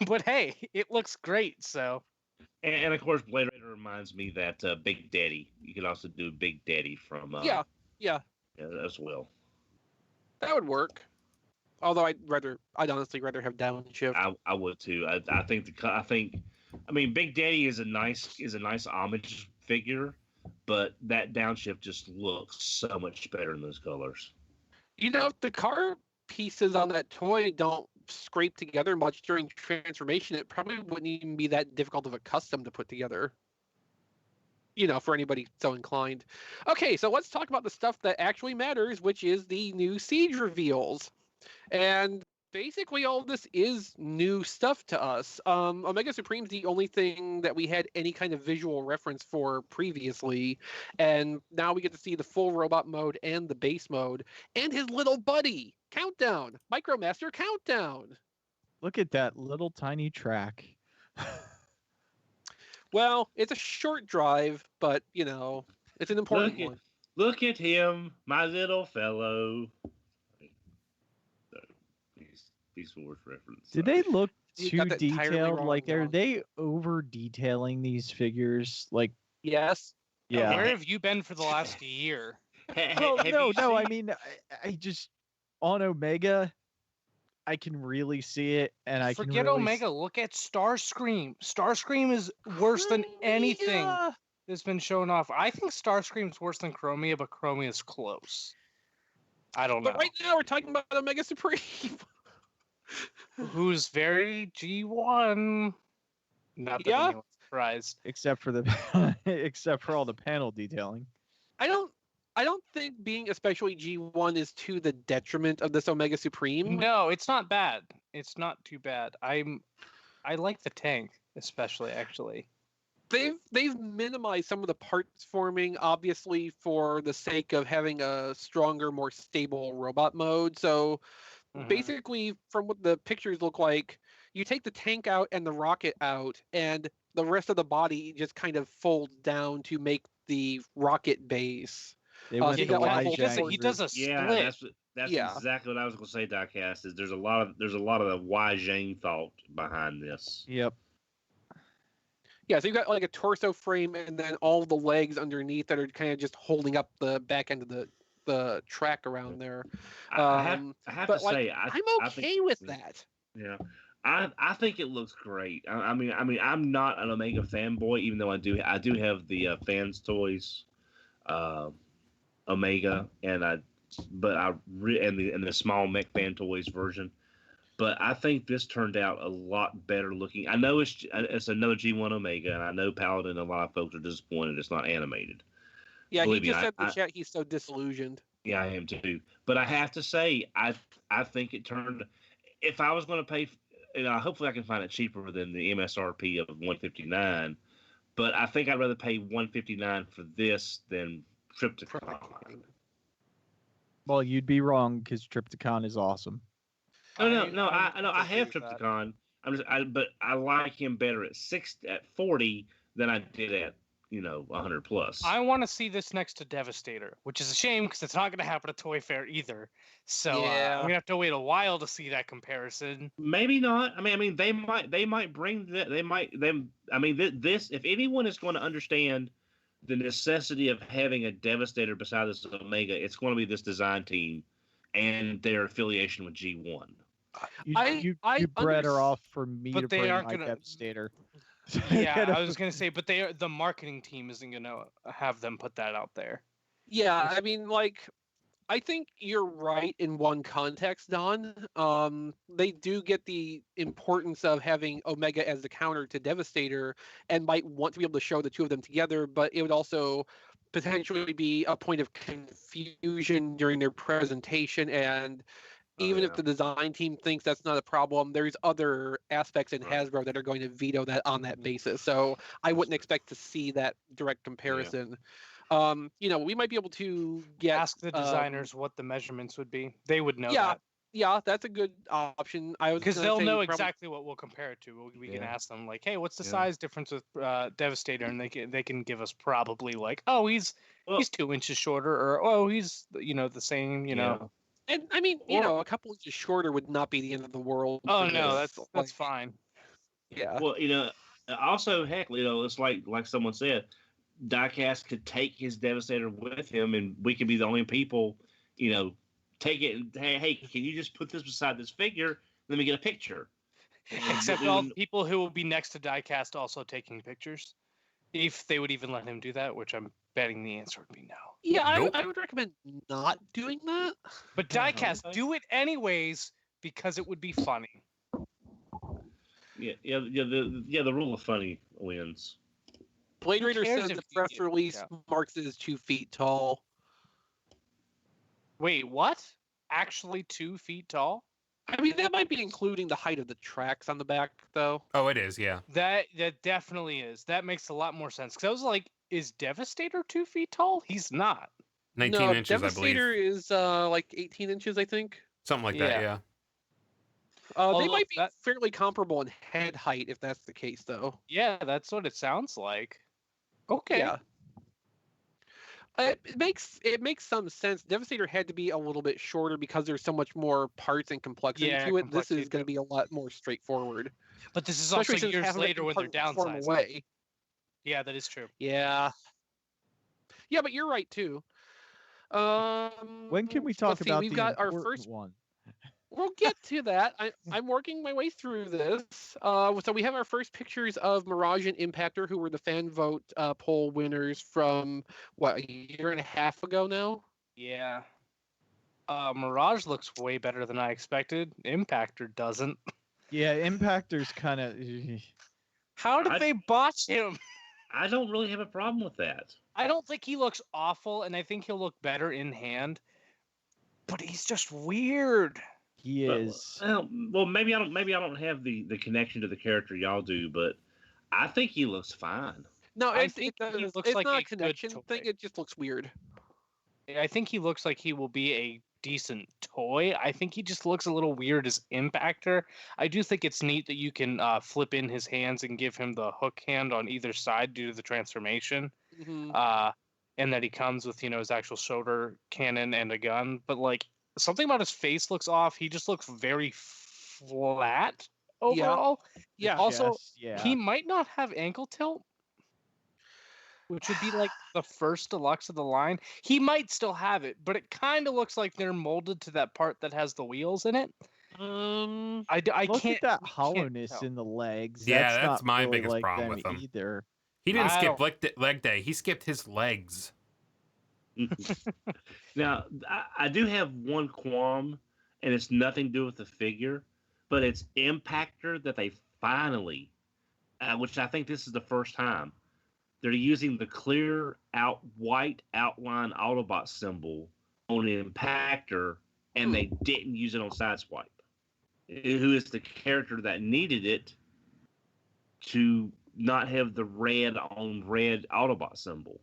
S5: But hey, it looks great. So,
S3: and of course, Blade Raider reminds me that Big Daddy. You could also do Big Daddy from
S2: yeah,
S3: as well.
S2: That would work. Although I'd honestly rather have downshift.
S3: I would too. I mean, Big Daddy is a nice homage figure, but that downshift just looks so much better in those colors.
S2: If the car pieces on that toy don't scrape together much during transformation, it probably wouldn't even be that difficult of a custom to put together. For anybody so inclined. Okay, so let's talk about the stuff that actually matters, which is the new Siege reveals. And basically all of this is new stuff to us. Omega Supreme's the only thing that we had any kind of visual reference for previously, and now we get to see the full robot mode and the base mode, and his little buddy, Countdown, Micromaster Countdown.
S4: Look at that little tiny track.
S2: Well, it's a short drive, but it's an important one.
S3: Look at him, my little fellow. These words reference.
S4: Did they look
S2: You
S4: too
S2: got that entirely
S4: detailed?
S2: wrong,
S4: Like, are
S2: Ron.
S4: they over detailing these figures? Like,
S2: Yes.
S4: yeah.
S5: Where have you been for the last year?
S4: Well,
S3: Have
S4: no,
S3: you
S4: no. I
S3: seen-
S4: mean, I just on Omega, I can really see it, and I can
S5: Forget
S4: really
S5: Omega. Look at Starscream. Starscream is worse than anything
S2: Chromia!
S5: that's been shown off. I think Starscream's worse than Chromia, but Chromia's close. I don't know.
S2: But right now we're talking about Omega Supreme.
S5: Who's very G1? Not that
S2: Yeah?
S5: anyone's surprised.
S4: except for except for all the panel detailing.
S2: I don't think being especially G1 is to the detriment of this Omega Supreme.
S5: No, it's not bad. It's not too bad. I like the tank, especially actually.
S2: They've minimized some of the parts forming, obviously, for the sake of having a stronger, more stable robot mode. So
S5: Mhm.
S2: basically, from what the pictures look like, you take the tank out and the rocket out, and the rest of the body just kind of folds down to make the rocket base.
S4: They
S2: Oh,
S4: went
S2: he
S4: the
S2: got like a
S4: wide
S2: full
S5: he does
S2: jack.
S5: he does a
S3: Yeah,
S5: split.
S3: that's
S2: Yeah.
S3: exactly what I was going to say. Diecast is there's a lot of the why Jane thought behind this.
S4: Yep.
S2: Yeah, so you got like a torso frame and then all the legs underneath that are kind of just holding up the back end of the track around there.
S3: I have to
S2: But like,
S3: say,
S2: I'm
S3: I
S2: okay
S3: think,
S2: with that.
S3: Yeah, I think it looks great. I mean, I'm not an Omega fanboy, even though I do have the fans toys, Omega, and the small mech fan toys version. But I think this turned out a lot better looking. I know it's another G1 Omega, and I know Paladin. A lot of folks are disappointed it's not animated.
S2: Yeah,
S3: Believe
S2: he
S3: me,
S2: just said in
S3: I-
S2: the chat he's so disillusioned.
S3: Yeah, I am too. But I have to say, I think it turned. If I was going to pay, hopefully I can find it cheaper than the MSRP of $159. But I think I'd rather pay $159 for this than Triptychon.
S4: Well, you'd be wrong because Triptychon is awesome.
S3: No,
S5: I
S3: I have
S5: agree with that.
S3: Triptychon. But I like him better at 40 than I did at 100 plus.
S5: I want to see this next to Devastator, which is a shame because it's not going to happen at Toy Fair either. So
S2: Yeah.
S5: I'm going to have to wait a while to see that comparison.
S3: Maybe not. I mean, they might bring that. This. If anyone is going to understand the necessity of having a Devastator beside this Omega, it's going to be this design team and their affiliation with G1.
S4: You bred her off for me
S5: But
S4: to
S5: they
S4: bring
S5: aren't
S4: my
S5: gonna-
S4: Devastator.
S5: Yeah, I was going to say, but the marketing team isn't going to have them put that out there.
S2: Yeah, I mean, like, I think you're right in one context, Don. They do get the importance of having Omega as the counter to Devastator and might want to be able to show the two of them together, but it would also potentially be a point of confusion during their presentation. And even if the design team thinks that's not a problem, there's other aspects in
S3: Right.
S2: Hasbro that are going to veto that on that basis. So I wouldn't expect to see that direct comparison. We might be able to get
S5: Ask the designers what the measurements would be. They would know
S2: yeah,
S5: that.
S2: Yeah, that's a good option. I was
S5: Because
S2: gonna
S5: they'll
S2: say
S5: know
S2: probably-
S5: exactly what we'll compare it to. We can
S3: Yeah.
S5: ask them like, "Hey, what's the
S3: Yeah.
S5: size difference with Devastator?" And they can give us probably like, "Oh, he's 2 inches shorter," or "Oh, he's the same."
S3: Yeah.
S2: And I mean, a couple inches shorter would not be the end of the world.
S5: Oh
S2: for
S5: no,
S2: this.
S5: that's
S2: Like,
S5: fine.
S2: yeah.
S3: Well, also heck, it's like someone said, Diecast could take his Devastator with him, and we could be the only people, take it. And, hey, can you just put this beside this figure? Let me get a picture.
S5: Except all the people who will be next to Diecast also taking pictures, if they would even let him do that, which I'm betting the answer would be no.
S2: Yeah,
S1: Nope.
S2: I would recommend not doing that.
S5: But Diecast, do it anyways because it would be funny.
S3: The rule of funny wins.
S2: Blade
S5: Who
S2: Raider
S5: cares
S2: says
S5: if
S2: the
S5: you
S2: press
S5: get-
S2: release
S5: yeah.
S2: marks it as 2 feet tall.
S5: Wait, what? Actually 2 feet tall?
S2: I mean, that might be including the height of the tracks on the back, though.
S1: Oh, it is, yeah.
S5: That definitely is. That makes a lot more sense. Because I was like, is Devastator 2 feet tall? He's not.
S1: 19
S2: no,
S1: inches, I
S2: Devastator
S1: believe.
S2: is like 18 inches, I think.
S1: Something like
S5: Yeah.
S1: that, yeah.
S2: They
S5: Although
S2: might be
S5: that-
S2: fairly comparable in head height if that's the case, though.
S5: Yeah, that's what it sounds like. Okay.
S2: Yeah. It makes some sense. Devastator had to be a little bit shorter because there's so much more parts and complexity
S5: Yeah,
S2: to it.
S5: complexity
S2: This is going to be a lot more straightforward.
S5: But this is
S2: Especially
S5: also
S2: since
S5: years
S2: half of it
S5: later
S2: can
S5: when they're
S2: transform
S5: downsized.
S2: away.
S5: Yeah, that is true.
S2: Yeah. Yeah, but you're right too.
S4: When can we
S2: let's
S4: talk
S2: see,
S4: about
S2: we've
S4: the
S2: got our
S4: important
S2: first
S4: one?
S2: We'll get to that. I'm working my way through this. So we have our first pictures of Mirage and Impactor, who were the fan vote poll winners from, what, a year and a half ago now?
S5: Yeah. Mirage looks way better than I expected. Impactor doesn't.
S4: Yeah, Impactor's kind of.
S5: How did
S3: I-
S5: they botch him?
S3: I don't really have a problem with that.
S5: I don't think he looks awful, and I think he'll look better in hand. But he's just weird.
S4: He is.
S3: Well, maybe I don't have the connection to the character y'all do, but I think he looks fine.
S2: No,
S5: I
S2: it's,
S5: think
S2: it
S5: he
S2: does.
S5: looks
S2: It's
S5: like
S2: not
S5: a
S2: a
S5: good
S2: connection
S5: toy.
S2: thing. It just looks weird.
S5: I think he looks like he will be a decent toy. I think he just looks a little weird as Impactor. I do think it's neat that you can flip in his hands and give him the hook hand on either side due to the transformation.
S2: Mhm.
S5: And that he comes with, his actual shoulder cannon and a gun. But like something about his face looks off. He just looks very flat overall.
S2: Yeah.
S5: Also,
S4: Chest, yeah.
S5: he might not have ankle tilt, which would be like the first deluxe of the line. He might still have it, but it kind of looks like they're molded to that part that has the wheels in it. I
S4: Look
S5: can't.
S4: at that
S5: we can't
S4: hollowness
S5: tell.
S4: in the legs.
S1: Yeah,
S4: that's
S1: that's
S4: not
S1: my
S4: really
S1: biggest
S4: like
S1: problem
S4: them
S1: with him.
S4: either.
S1: He didn't
S5: I
S1: skip
S5: don't-
S1: leg day. He skipped his legs.
S3: Now, I do have one qualm, and it's nothing to do with the figure, but it's Impactor that they finally, which I think this is the first time, they're using the clear out white outline Autobot symbol on Impactor, and they didn't use it on Sideswipe, who is the character that needed it to not have the red on red Autobot symbol.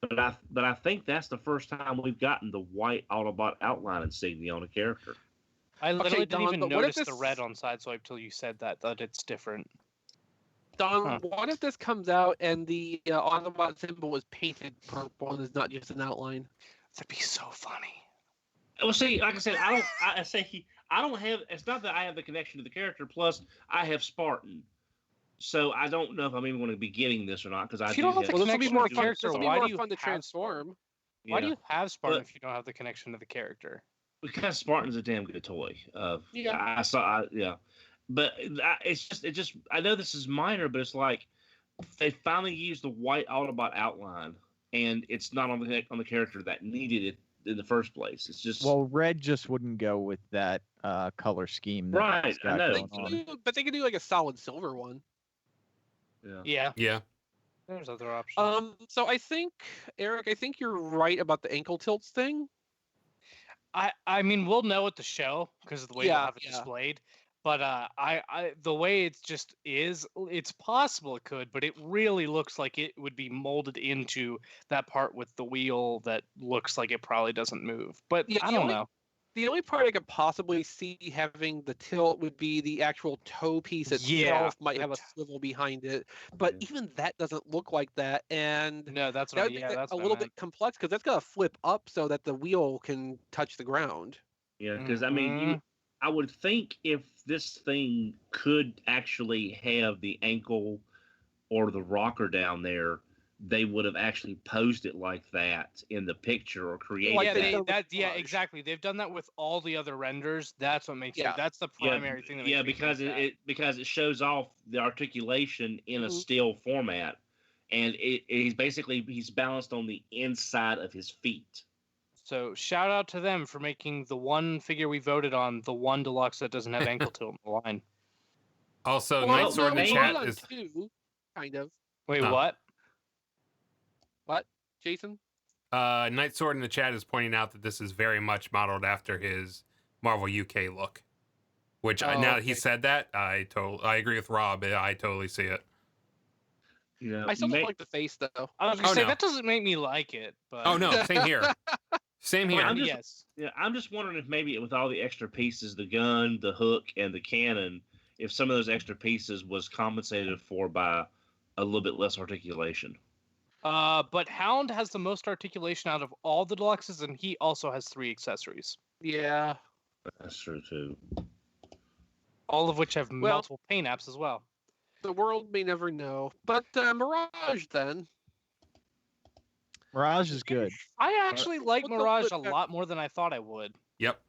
S3: But I think that's the first time we've gotten the white Autobot outline insignia on a character.
S5: I literally didn't
S2: Don,
S5: even
S2: but what if
S5: notice the
S2: this-
S5: red on Sideswipe till you said that it's different.
S2: Don,
S5: Huh.
S2: what if this comes out and the Autobot symbol is painted purple and is not just an outline?
S5: That'd be so funny.
S3: Well, see, like I said, I don't have. It's not that I have the connection to the character. Plus, I have Spartan, so I don't know if I'm even going to be getting this or not because I
S5: If you
S3: do
S5: don't have
S3: have.
S5: the
S2: Well, this will be
S5: connection
S2: more
S5: to the
S2: fun.
S5: character,
S2: This will be
S5: why
S2: more
S5: do you
S2: fun to
S5: have
S2: transform.
S5: Why do
S3: Yeah.
S5: you have Spartan
S3: But-
S5: if you don't have the connection to the character?
S3: Because Spartan's a damn good toy.
S2: Yeah.
S3: Yeah, but it just. I know this is minor, but it's like they finally used the white Autobot outline, and it's not on the character that needed it in the first place. It's just
S4: Well, red just wouldn't go with that color scheme. that
S3: Right,
S4: he's
S3: I
S4: got
S3: know.
S4: going on.
S2: But they could do like a solid silver one.
S3: yeah.
S5: Yeah,
S1: Yeah.
S5: there's other options.
S2: So I think, Eric, you're right about the ankle tilts thing.
S5: I mean, we'll know at the show because of the way they'll
S2: Yeah,
S5: have it
S2: yeah.
S5: displayed. But I the way it's just is, it's possible it could, but it really looks like it would be molded into that part with the wheel that looks like it probably doesn't move. But
S2: Yeah,
S5: I
S2: the
S5: don't
S2: only-
S5: know.
S2: The only part I could possibly see having the tilt would be the actual toe piece itself
S5: Yeah,
S2: might
S5: the
S2: have a
S5: t-
S2: swivel behind it, but
S3: Yeah.
S2: even that doesn't look like that, and
S5: No, that's
S2: that
S5: what.
S2: would make
S5: Yeah,
S2: it
S5: that's
S2: a
S5: what I
S2: little
S5: meant.
S2: bit complex because that's got to flip up so that the wheel can touch the ground.
S3: Yeah, because I mean, I would think if this thing could actually have the ankle or the rocker down there, they would have actually posed it like that in the picture or created
S2: Like
S5: Yeah,
S2: they
S3: that.
S2: done with
S5: yeah,
S2: Mirage.
S5: exactly. They've done that with all the other renders. That's what makes
S2: Yeah.
S5: it. That's the primary thing that makes
S3: Yeah,
S5: me think
S3: because
S5: that.
S3: because it shows off the articulation in a
S2: Mhm.
S3: still format, and he's balanced on the inside of his feet.
S5: So shout out to them for making the one figure we voted on the one deluxe that doesn't have ankle tilt in the line.
S1: Also,
S3: Well,
S1: Night Sword in
S3: no,
S1: the
S3: we
S1: chat
S2: voted on
S1: is
S2: two, kind of.
S5: Wait,
S1: Oh.
S5: what?
S2: Jason?
S1: Night Sword in the chat is pointing out that this is very much modeled after his Marvel UK look. Which
S5: Oh,
S1: now that he
S5: okay.
S1: said that, I agree with Rob. I totally see it.
S3: You know,
S2: I still don't like the face though.
S5: I was gonna
S1: Oh,
S5: say
S1: no.
S5: that doesn't make me like it, but
S1: Oh no, same here. Same here.
S3: I'm just-
S5: yes.
S3: Yeah, I'm just wondering if maybe with all the extra pieces, the gun, the hook, and the cannon, if some of those extra pieces was compensated for by a little bit less articulation.
S5: But Hound has the most articulation out of all the deluxes, and he also has 3 accessories,
S2: Yeah.
S3: That's true too.
S5: all of which have
S2: Well-
S5: multiple paint apps as well.
S2: The world may never know. But Mirage, then.
S4: Mirage is good.
S5: I actually like
S2: What's up
S5: Mirage
S2: with
S5: a
S2: that?
S5: lot more than I thought I would,
S1: Yep.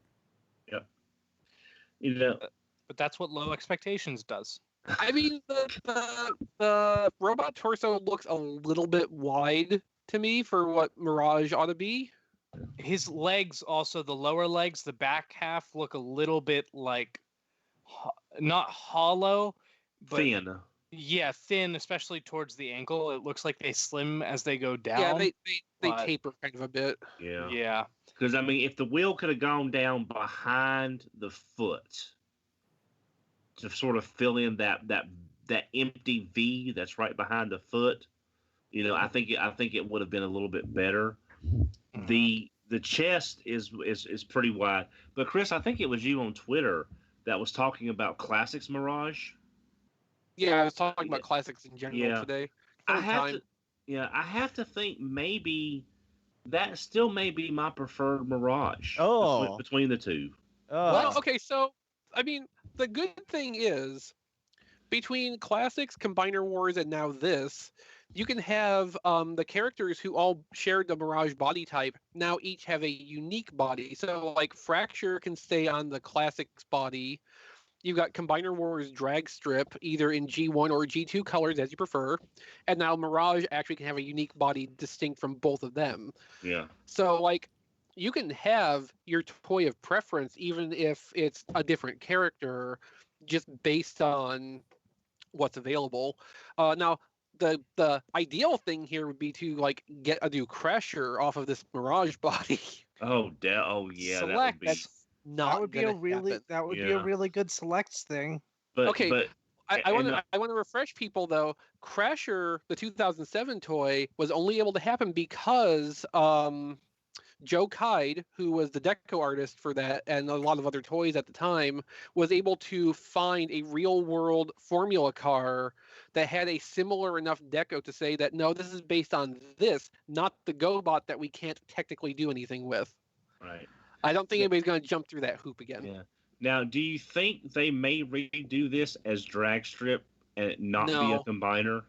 S3: You know,
S5: but that's what low expectations does.
S2: I mean, the robot torso looks a little bit wide to me for what Mirage ought to be.
S5: His legs, also the lower legs, the back half look a little bit like not hollow, but
S3: thin.
S5: yeah, thin, especially towards the ankle. It looks like they slim as they go down.
S2: Yeah, they
S5: but-
S2: taper kind of a bit.
S3: Yeah.
S5: Yeah.
S3: Because I mean, if the wheel could have gone down behind the foot to sort of fill in that empty V that's right behind the foot, you know, I think it would have been a little bit better. The chest is pretty wide, but Chris, I think it was you on Twitter that was talking about Classics Mirage.
S2: Yeah, I was talking about classics in general
S3: Yeah.
S2: today.
S3: I
S2: Third
S3: have
S2: time.
S3: to, I have to think maybe that still may be my preferred Mirage.
S4: Oh.
S3: between the two.
S2: Well, okay, so I mean, the good thing is between classics, Combiner Wars, and now this, you can have the characters who all shared the Mirage body type now each have a unique body. So like Fracture can stay on the classics body. You've got Combiner Wars drag strip either in G1 or G2 colors as you prefer, and now Mirage actually can have a unique body distinct from both of them.
S3: Yeah.
S2: So, like, you can have your toy of preference, even if it's a different character, just based on what's available. Now, the ideal thing here would be to like get a new Crasher off of this Mirage body.
S3: Oh, yeah. That would
S5: Select.
S3: be.
S2: That's not
S6: That would be a
S2: gonna
S6: really
S2: happen.
S6: that would be
S3: Yeah.
S6: a really good selects thing.
S3: But,
S2: Okay,
S3: but
S2: I want to refresh people though. Crasher, the 2007 toy, was only able to happen because Joe Kide, who was the deco artist for that and a lot of other toys at the time, was able to find a real world formula car that had a similar enough deco to say that no, this is based on this, not the GoBot that we can't technically do anything with.
S3: right.
S2: I don't think anybody's going to jump through that hoop again.
S3: Yeah. Now, do you think they may redo this as drag strip and it not be a
S2: No.
S3: combiner?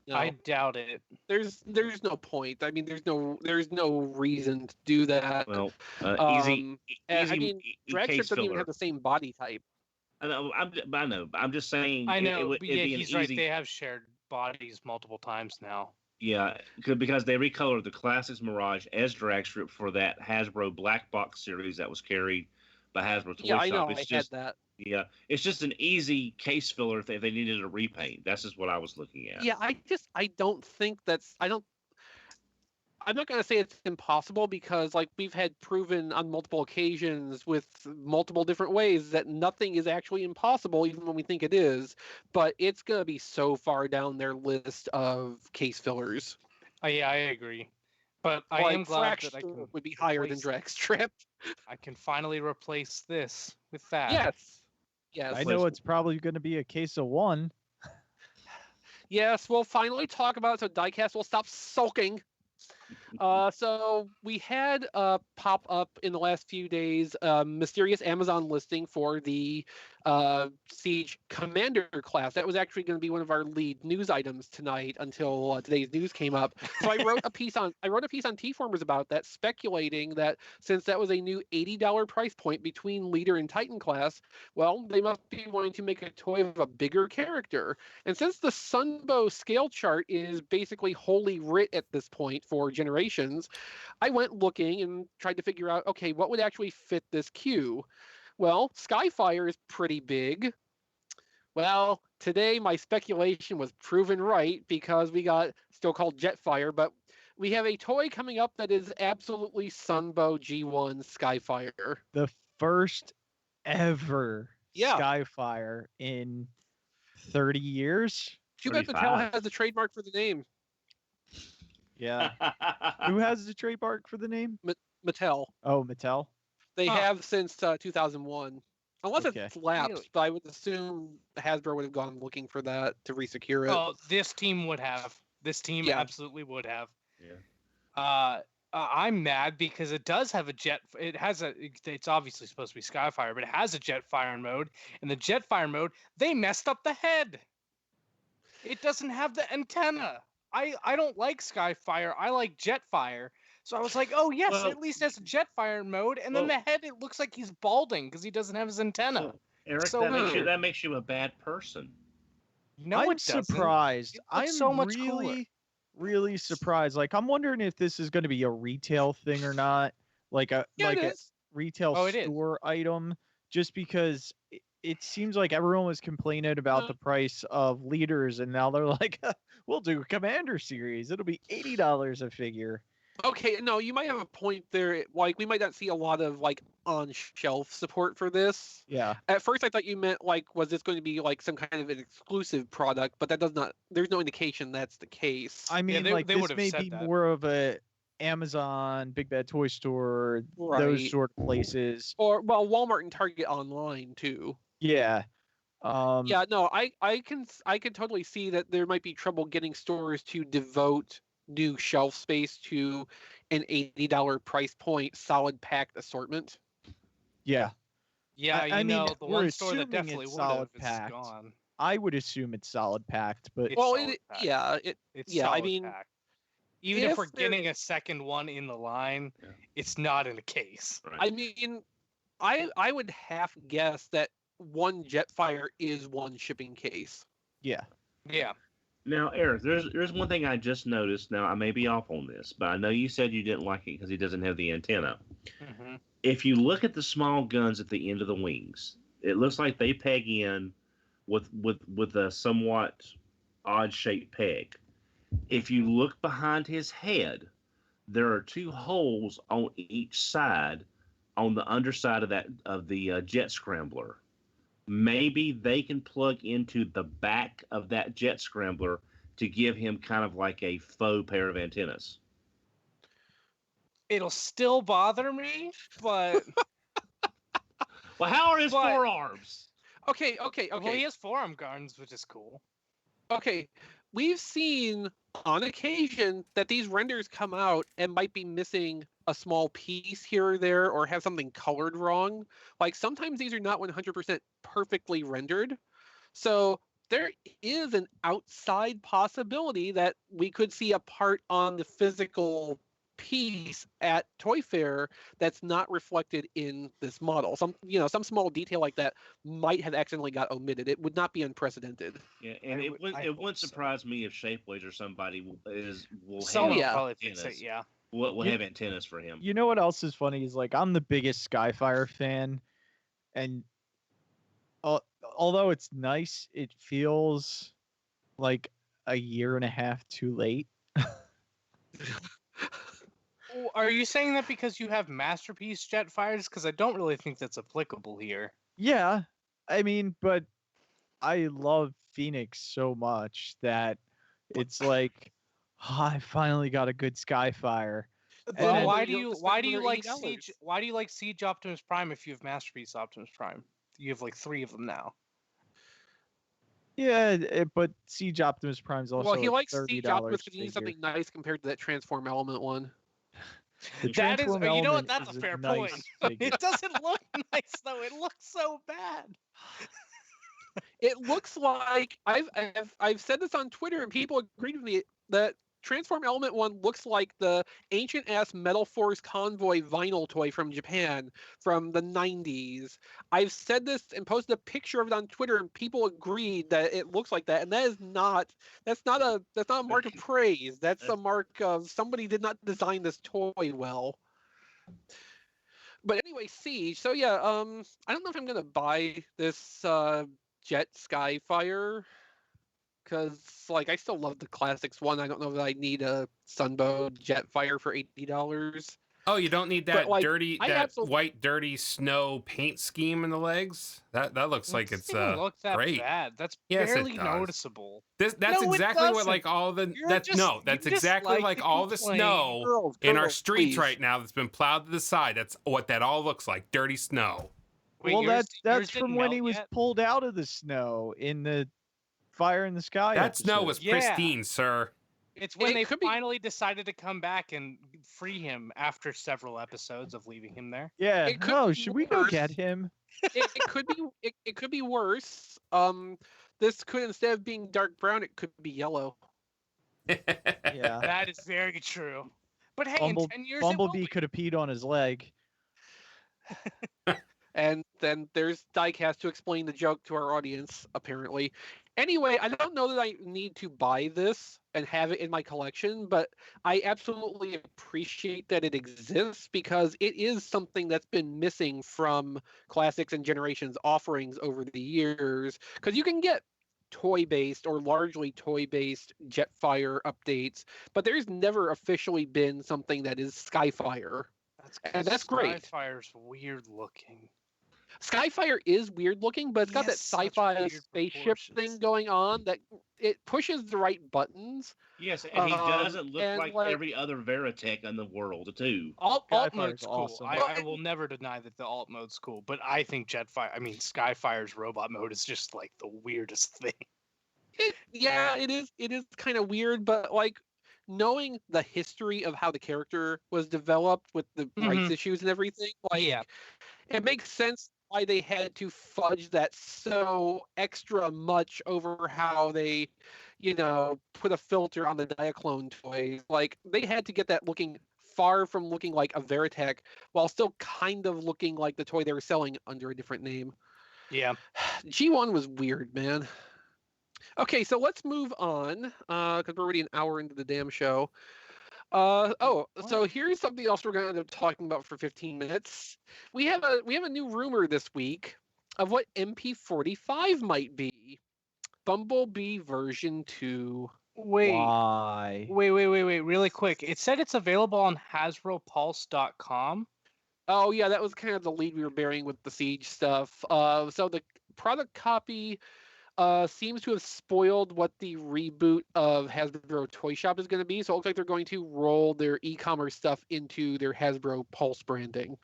S2: No.
S5: I doubt it.
S2: There's no point. I mean, there's no reason to do that.
S3: Well,
S2: And,
S3: easy.
S2: I mean, drag strip
S3: case
S2: doesn't even
S3: filler.
S2: have the same body type.
S3: I know. I'm just saying.
S5: I know,
S3: It
S5: but
S3: would
S5: yeah,
S3: be an
S5: he's right.
S3: easy-
S5: They have shared bodies multiple times now.
S3: Yeah, because they recolored the Classics Mirage as drag strip for that Hasbro Black Box series that was carried by Hasbro Toy
S2: Yeah,
S3: Shop.
S2: I know.
S3: It's
S2: I
S3: just
S2: had that.
S3: yeah, it's just an easy case filler if they needed a repaint. That's just what I was looking at.
S2: Yeah, I don't think I'm not going to say it's impossible because like we've had proven on multiple occasions with multiple different ways that nothing is actually impossible even when we think it is, but it's going to be so far down their list of case fillers.
S5: Yeah, I agree. But I
S2: Like,
S5: am glad
S2: Fracture
S5: that I can
S2: would be higher than
S5: replace-
S2: drag strip.
S5: I can finally replace this with that.
S2: Yes. Yes.
S4: I know it's probably going to be a case of one.
S2: Yes, we'll finally talk about it so Diecast will stop sulking. So we had pop up in the last few days a mysterious Amazon listing for the Siege Commander class. That was actually going to be one of our lead news items tonight until today's news came up. So I wrote a piece on TFormers about that, speculating that since that was a new $80 price point between Leader and Titan class, well, they must be wanting to make a toy of a bigger character. And since the Sunbow scale chart is basically wholly writ at this point for generations, I went looking and tried to figure out, okay, what would actually fit this queue? Well, Skyfire is pretty big. Well, today my speculation was proven right because we got still called Jetfire, but we have a toy coming up that is absolutely Sunbow G1 Skyfire.
S4: The first ever
S2: Yeah.
S4: Skyfire in 30 years.
S2: Too bad Mattel
S3: 35.
S2: has the trademark for the name.
S4: Yeah. Who has the trademark for the name?
S2: Mattel.
S4: Oh, Mattel.
S2: They
S5: Huh.
S2: have since 2001. Unless
S4: Okay.
S2: it's lapsed,
S5: Really?
S2: but I would assume Hasbro would have gone looking for that to resecure it.
S5: Oh, this team would have. This team
S2: Yeah.
S5: absolutely would have.
S3: Yeah.
S5: I'm mad because it does have a jet. It has a. It's obviously supposed to be Skyfire, but it has a Jetfire mode. And the Jetfire mode, they messed up the head. It doesn't have the antenna. I don't like Skyfire. I like Jetfire. So I was like, oh yes,
S3: Well-
S5: at least has a Jetfire mode. And then
S3: Well-
S5: the head, it looks like he's balding because he doesn't have his antenna.
S3: Well, Eric,
S5: So
S3: that
S5: weird.
S3: makes you a bad person.
S5: No,
S4: I'm
S5: it doesn't.
S4: surprised.
S5: It looks
S4: I'm
S5: so much cooler.
S4: really surprised. Like, I'm wondering if this is going to be a retail thing or not, like a
S2: Yeah,
S4: like
S2: it
S4: a
S2: is.
S4: retail
S5: Oh, it is.
S4: store item. Just because it seems like everyone was complaining about the price of leaders, and now they're like, "We'll do a Commander series. It'll be $80 a figure."
S2: Okay, no, you might have a point there. Like, we might not see a lot of like on-shelf support for this.
S4: Yeah.
S2: At first, I thought you meant like, was this going to be like some kind of an exclusive product? But that does not. There's no indication that's the case.
S4: I mean,
S5: they
S4: like, this
S5: would've
S4: may
S5: said
S4: be
S5: that.
S4: more of a Amazon, Big Bad Toy Store,
S2: Right.
S4: those sort of places.
S2: Or well, Walmart and Target online too.
S4: Yeah.
S2: Yeah, no, I can totally see that there might be trouble getting stores to devote new shelf space to an $80 price point solid packed assortment.
S4: Yeah.
S5: Yeah,
S4: I mean,
S5: the
S4: we're
S5: one store that
S4: assuming
S5: definitely
S4: it's
S5: would have
S4: solid
S5: is
S4: packed.
S5: gone.
S4: I would assume it's solid packed, but
S5: It's
S2: Well,
S5: solid packed. It's
S2: yeah, I
S5: solid
S2: mean,
S5: packed. Even if
S2: if
S5: we're
S2: there-
S5: getting a second one in the line,
S3: Yeah.
S5: it's not in a case.
S3: Right.
S2: I mean, I would half guess that one Jetfire is one shipping case.
S4: yeah.
S5: Yeah.
S3: Now, Eric, there's one thing I just noticed. Now, I may be off on this, but I know you said you didn't like it because he doesn't have the antenna.
S5: Mm-hmm.
S3: If you look at the small guns at the end of the wings, it looks like they peg in with a somewhat odd shaped peg. If you look behind his head, there are two holes on each side, on the underside of the jet scrambler. Maybe they can plug into the back of that jet scrambler to give him kind of like a faux pair of antennas.
S5: It'll still bother me, but
S3: Well, how are his
S5: But-
S3: forearms?
S2: Okay.
S5: well, he has forearm guns, which is cool.
S2: Okay, we've seen on occasion that these renders come out and might be missing a small piece here or there or have something colored wrong. Like sometimes these are not 100% perfectly rendered. So there is an outside possibility that we could see a part on the physical piece at Toy Fair that's not reflected in this model. Some small detail like that might have accidentally got omitted. It would not be unprecedented.
S3: Yeah, and
S5: I
S3: it
S5: would-
S3: wouldn't
S5: I
S3: it
S5: hope
S3: wouldn't
S5: so.
S3: surprise me if Shapeways or somebody will
S5: Someone
S3: have
S2: yeah.
S5: will probably fix it.
S3: antennas.
S5: Yeah.
S3: Will
S4: You-
S3: have antennas for him.
S4: You know what else is funny is, like, I'm the biggest Skyfire fan, and although it's nice, it feels like a year and a half too late.
S5: Are you saying that because you have Masterpiece Jetfires? Because I don't really think that's applicable here.
S4: Yeah, I mean, but I love Phoenix so much that it's like, I finally got a good Skyfire.
S2: Then
S5: Well,
S2: you
S5: why
S2: don't
S5: do you
S2: have to
S5: why
S2: spend
S5: do you
S2: another
S5: like
S2: $80.
S5: Siege? Why do you like Siege Optimus Prime if you have Masterpiece Optimus Prime? You have like 3 of them now.
S4: Yeah, but Siege Optimus Prime's also
S2: Well, he
S4: a
S2: likes
S4: $30
S2: Siege Optimus because he
S4: figure.
S2: needs something nice compared to that Transform Element one.
S4: The
S5: That is,
S4: Transform
S5: you know what?
S4: Element
S5: That's
S4: is
S5: a fair
S4: nice
S5: point.
S4: figure.
S5: It doesn't look nice though. It looks so bad.
S2: It looks like I've said this on Twitter and people agreed with me that Transform Element one looks like the ancient ass Metal Force Convoy vinyl toy from Japan from the 90s. I've said this and posted a picture of it on Twitter and people agreed that it looks like that, and that's not a mark of praise. That's a mark of somebody did not design this toy well. But anyway, Siege. So yeah, I don't know if I'm gonna buy this Jet Skyfire because like I still love the classics one. I don't know that I need a Sunbow Jetfire for $80.
S1: Oh, you don't need
S2: But,
S1: that
S2: like,
S1: dirty,
S2: I
S1: that
S2: absolutely-
S1: white, dirty snow paint scheme in the legs. That looks like
S5: It
S1: it's
S5: doesn't even look that
S1: great.
S5: bad. That's
S1: Yes, it
S5: barely
S1: does.
S5: noticeable.
S1: That's
S5: No, it
S1: exactly what like
S5: doesn't.
S1: all the
S5: You're
S1: that's
S5: just-
S1: no, that's
S5: you just
S1: exactly
S5: like
S1: like
S5: to
S1: all the
S5: complain.
S1: snow
S2: Girls,
S1: in our
S2: girls,
S1: streets
S2: please.
S1: right now that's been plowed to the side. That's what that all looks like. Dirty snow.
S5: Wait,
S4: Well,
S5: yours
S4: that's
S5: didn't
S4: from when he
S5: melt
S4: was
S5: yet?
S4: pulled out of the snow in the Fire in the Sky.
S1: That snow
S4: episode.
S1: was
S5: Yeah.
S1: pristine, sir.
S5: It's when
S2: It
S5: they
S2: could be-
S5: finally decided to come back and free him after several episodes of leaving him there.
S4: Yeah.
S2: It could
S4: Oh,
S2: be
S4: should we go
S2: worse.
S4: get him?
S2: It could be worse. This could, instead of being dark brown, it could be yellow.
S4: Yeah.
S5: That is very true. But hey,
S4: Bumble-
S5: in 10 years, it will
S4: Bumblebee
S5: be.
S4: could have peed on his leg.
S2: And then there's Diecast to explain the joke to our audience, apparently. Anyway, I don't know that I need to buy this and have it in my collection, but I absolutely appreciate that it exists because it is something that's been missing from Classics and Generations offerings over the years. Because you can get toy-based or largely toy-based Jetfire updates, but there's never officially been something that is Skyfire. And that's great.
S5: Skyfire's weird looking.
S2: Skyfire is weird looking, but it's got
S5: He
S2: that
S5: has such
S2: sci-fi
S5: weird
S2: spaceship
S5: proportions.
S2: thing going on that it pushes the right buttons.
S3: Yes, and he doesn't look
S2: and,
S3: like every other Veritech in the world, too.
S5: Alt
S4: Skyfire's
S5: mode's cool.
S4: awesome.
S5: I will never deny that the alt mode's cool, but I think Skyfire's robot mode is just like the weirdest thing.
S2: It is kind of weird, but like knowing the history of how the character was developed with the rights issues and everything, like
S5: Yeah.
S2: it makes sense why they had to fudge that so extra much over how they, put a filter on the Diaclone toys. Like they had to get that looking far from looking like a Veritech while still kind of looking like the toy they were selling under a different name.
S5: Yeah.
S2: G1 was weird, man. Okay, so let's move on because we're already an hour into the damn show. So here's something else we're going to end up talking about for 15 minutes. We have a new rumor this week of what MP-45 might be. Bumblebee version 2.
S4: Why?
S5: Wait, really quick. It said it's available on HasbroPulse.com.
S2: Oh yeah, that was kind of the lead we were bearing with the Siege stuff. So the product copy seems to have spoiled what the reboot of Hasbro Toy Shop is going to be. So it looks like they're going to roll their e-commerce stuff into their Hasbro Pulse branding.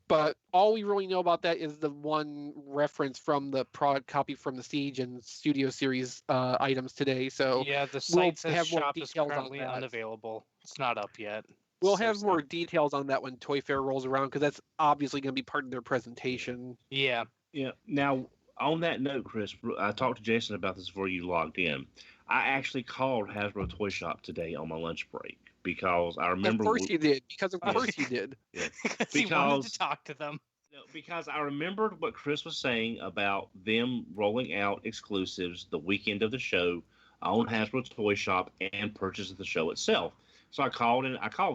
S2: But all we really know about that is the one reference from the product copy from the Siege and Studio Series items today. So
S5: Yeah, the
S2: we'll
S5: site says
S2: have more
S5: shop is
S2: details on
S5: currently
S2: that.
S5: unavailable. It's not up yet.
S2: we'll
S5: So
S2: have
S5: sad.
S2: more details on that when Toy Fair rolls around because that's obviously going to be part of their presentation.
S5: Yeah.
S3: Yeah. Now, on that note, Chris, I talked to Jason about this before you logged in. I actually called Hasbro Toy Shop today on my lunch break because I remember.
S2: Of course you did, because of
S3: Yeah.
S2: course you did.
S5: Because he wanted
S3: Because-
S5: to talk to them.
S3: No, because I remembered what Chris was saying about them rolling out exclusives the weekend of the show on Hasbro Toy Shop and purchase of the show itself. So I called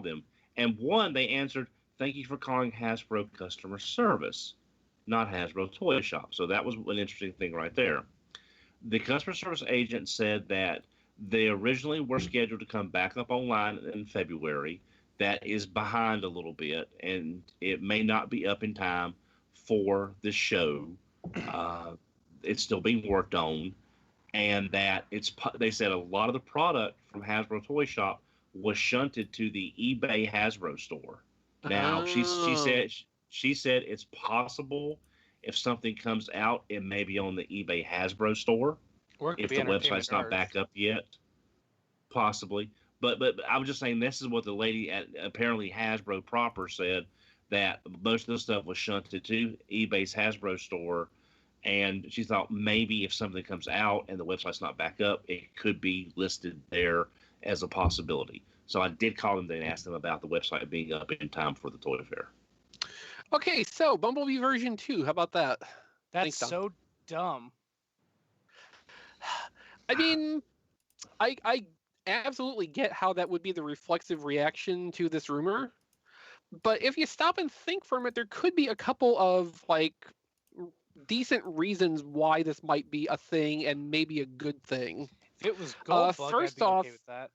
S3: them, and one, they answered, "Thank you for calling Hasbro customer service, not Hasbro Toy Shop." So that was an interesting thing right there. The customer service agent said that they originally were scheduled to come back up online in February. That is behind a little bit, and it may not be up in time for the show. It's still being worked on, and that they said a lot of the product from Hasbro Toy Shop was shunted to the eBay Hasbro store. Now she said it's possible if something comes out, it may be on the eBay Hasbro store
S5: Or it could
S3: if
S5: be
S3: the
S5: Entertainment
S3: website's not
S5: Earth.
S3: back up yet, possibly. But I was just saying this is what the lady at apparently Hasbro proper said, that most of the stuff was shunted to eBay's Hasbro store, and she thought maybe if something comes out and the website's not back up, it could be listed there as a possibility. So I did call them and ask them about the website being up in time for the Toy Fair.
S2: Okay, so Bumblebee version 2, how about that?
S5: That's
S2: Thanks, Tom.
S5: so dumb.
S2: I mean, I absolutely get how that would be the reflexive reaction to this rumor. But if you stop and think for a minute, there could be a couple of like decent reasons why this might be a thing and maybe a good thing.
S5: If it was Goldbug,
S2: first
S5: I'd be
S2: off-
S5: okay with that.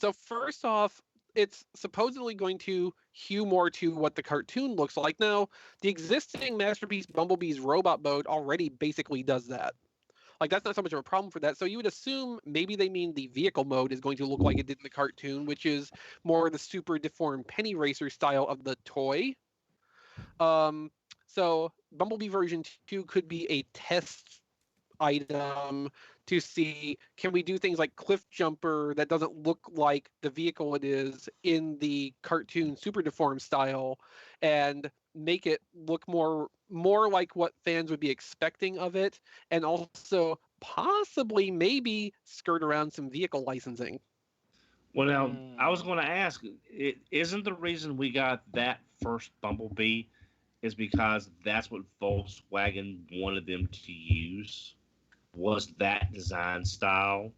S2: So first off, it's supposedly going to hew more to what the cartoon looks like. Now, the existing Masterpiece Bumblebee's robot mode already basically does that. Like, that's not so much of a problem for that. So you would assume maybe they mean the vehicle mode is going to look like it did in the cartoon, which is more the super deformed penny racer style of the toy. So Bumblebee version 2 could be a test item to see, can we do things like cliff jumper that doesn't look like the vehicle it is in the cartoon super deformed style, and make it look more like what fans would be expecting of it, and also possibly maybe skirt around some vehicle licensing.
S3: Well, now, I was going to ask, isn't the reason we got that first Bumblebee is because that's what Volkswagen wanted them to use? Was that design style?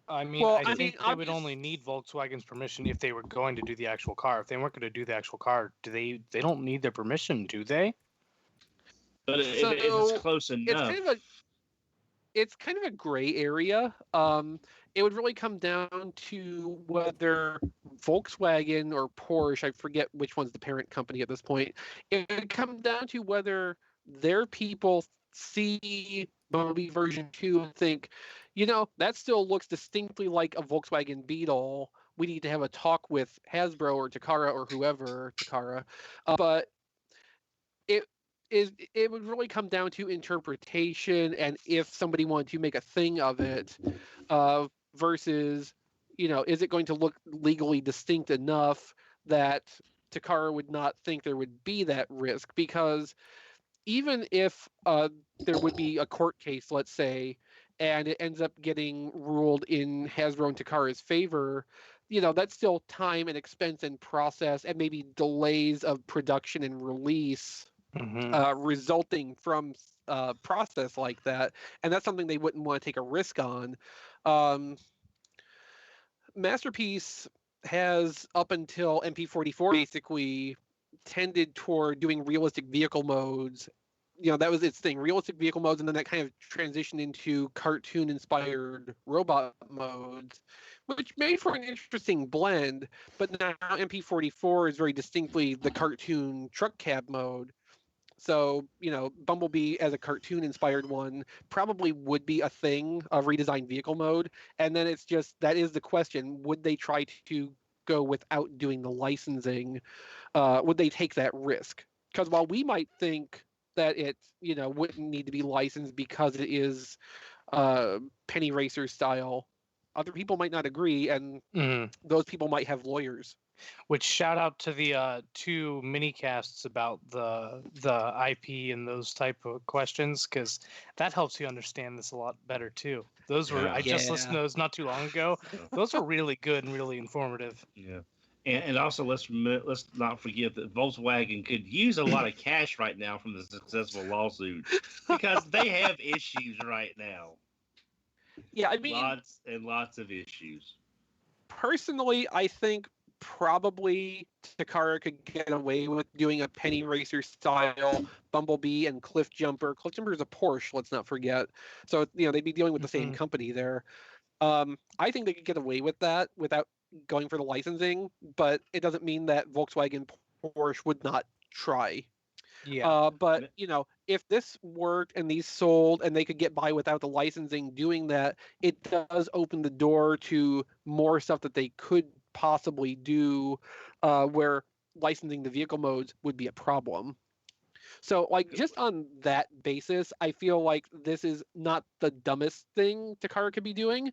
S5: I mean,
S2: Well,
S5: I think they would only need Volkswagen's permission if they were going to do the actual car. If they weren't going to do the actual car, they don't need their permission, do they?
S3: But if it's close enough.
S2: It's kind of a gray area. It would really come down to whether Volkswagen or Porsche, I forget which one's the parent company at this point, it would come down to whether their people see Bumblebee version 2 and think, that still looks distinctly like a Volkswagen Beetle. We need to have a talk with Hasbro or Takara or whoever, Takara. But it would really come down to interpretation and if somebody wanted to make a thing of it, versus, is it going to look legally distinct enough that Takara would not think there would be that risk? Because even if there would be a court case, let's say, and it ends up getting ruled in Hasbro and Takara's favor, that's still time and expense and process and maybe delays of production and release resulting from a process like that. And that's something they wouldn't want to take a risk on. Masterpiece has, up until MP-44, basically tended toward doing realistic vehicle modes. That was its thing, realistic vehicle modes, and then that kind of transitioned into cartoon-inspired robot modes, which made for an interesting blend. But now MP-44 is very distinctly the cartoon truck cab mode. So, Bumblebee as a cartoon-inspired one probably would be a thing, a redesigned vehicle mode. And then it's just, that is the question, would they try to go without doing the licensing? Would they take that risk? Because while we might think that it, wouldn't need to be licensed because it is penny racer style, other people might not agree, and those people might have lawyers.
S5: Which, shout out to the 2 mini casts about the IP and those type of questions, because that helps you understand this a lot better too. Those were I just listened to those not too long ago. Those were really good and really informative.
S3: Yeah. And also, let's not forget that Volkswagen could use a lot of cash right now from the successful lawsuit, because they have issues right now.
S2: Yeah, I mean,
S3: lots and lots of issues.
S2: Personally, I think probably Takara could get away with doing a penny racer style Bumblebee and Cliff Jumper. Cliff Jumper is a Porsche, let's not forget. So, they'd be dealing with the same company there. I think they could get away with that without going for the licensing, but it doesn't mean that Volkswagen Porsche would not try.
S5: Yeah.
S2: But if this worked and these sold and they could get by without the licensing doing that, it does open the door to more stuff that they could possibly do, where licensing the vehicle modes would be a problem. So, just on that basis, I feel like this is not the dumbest thing Takara could be doing,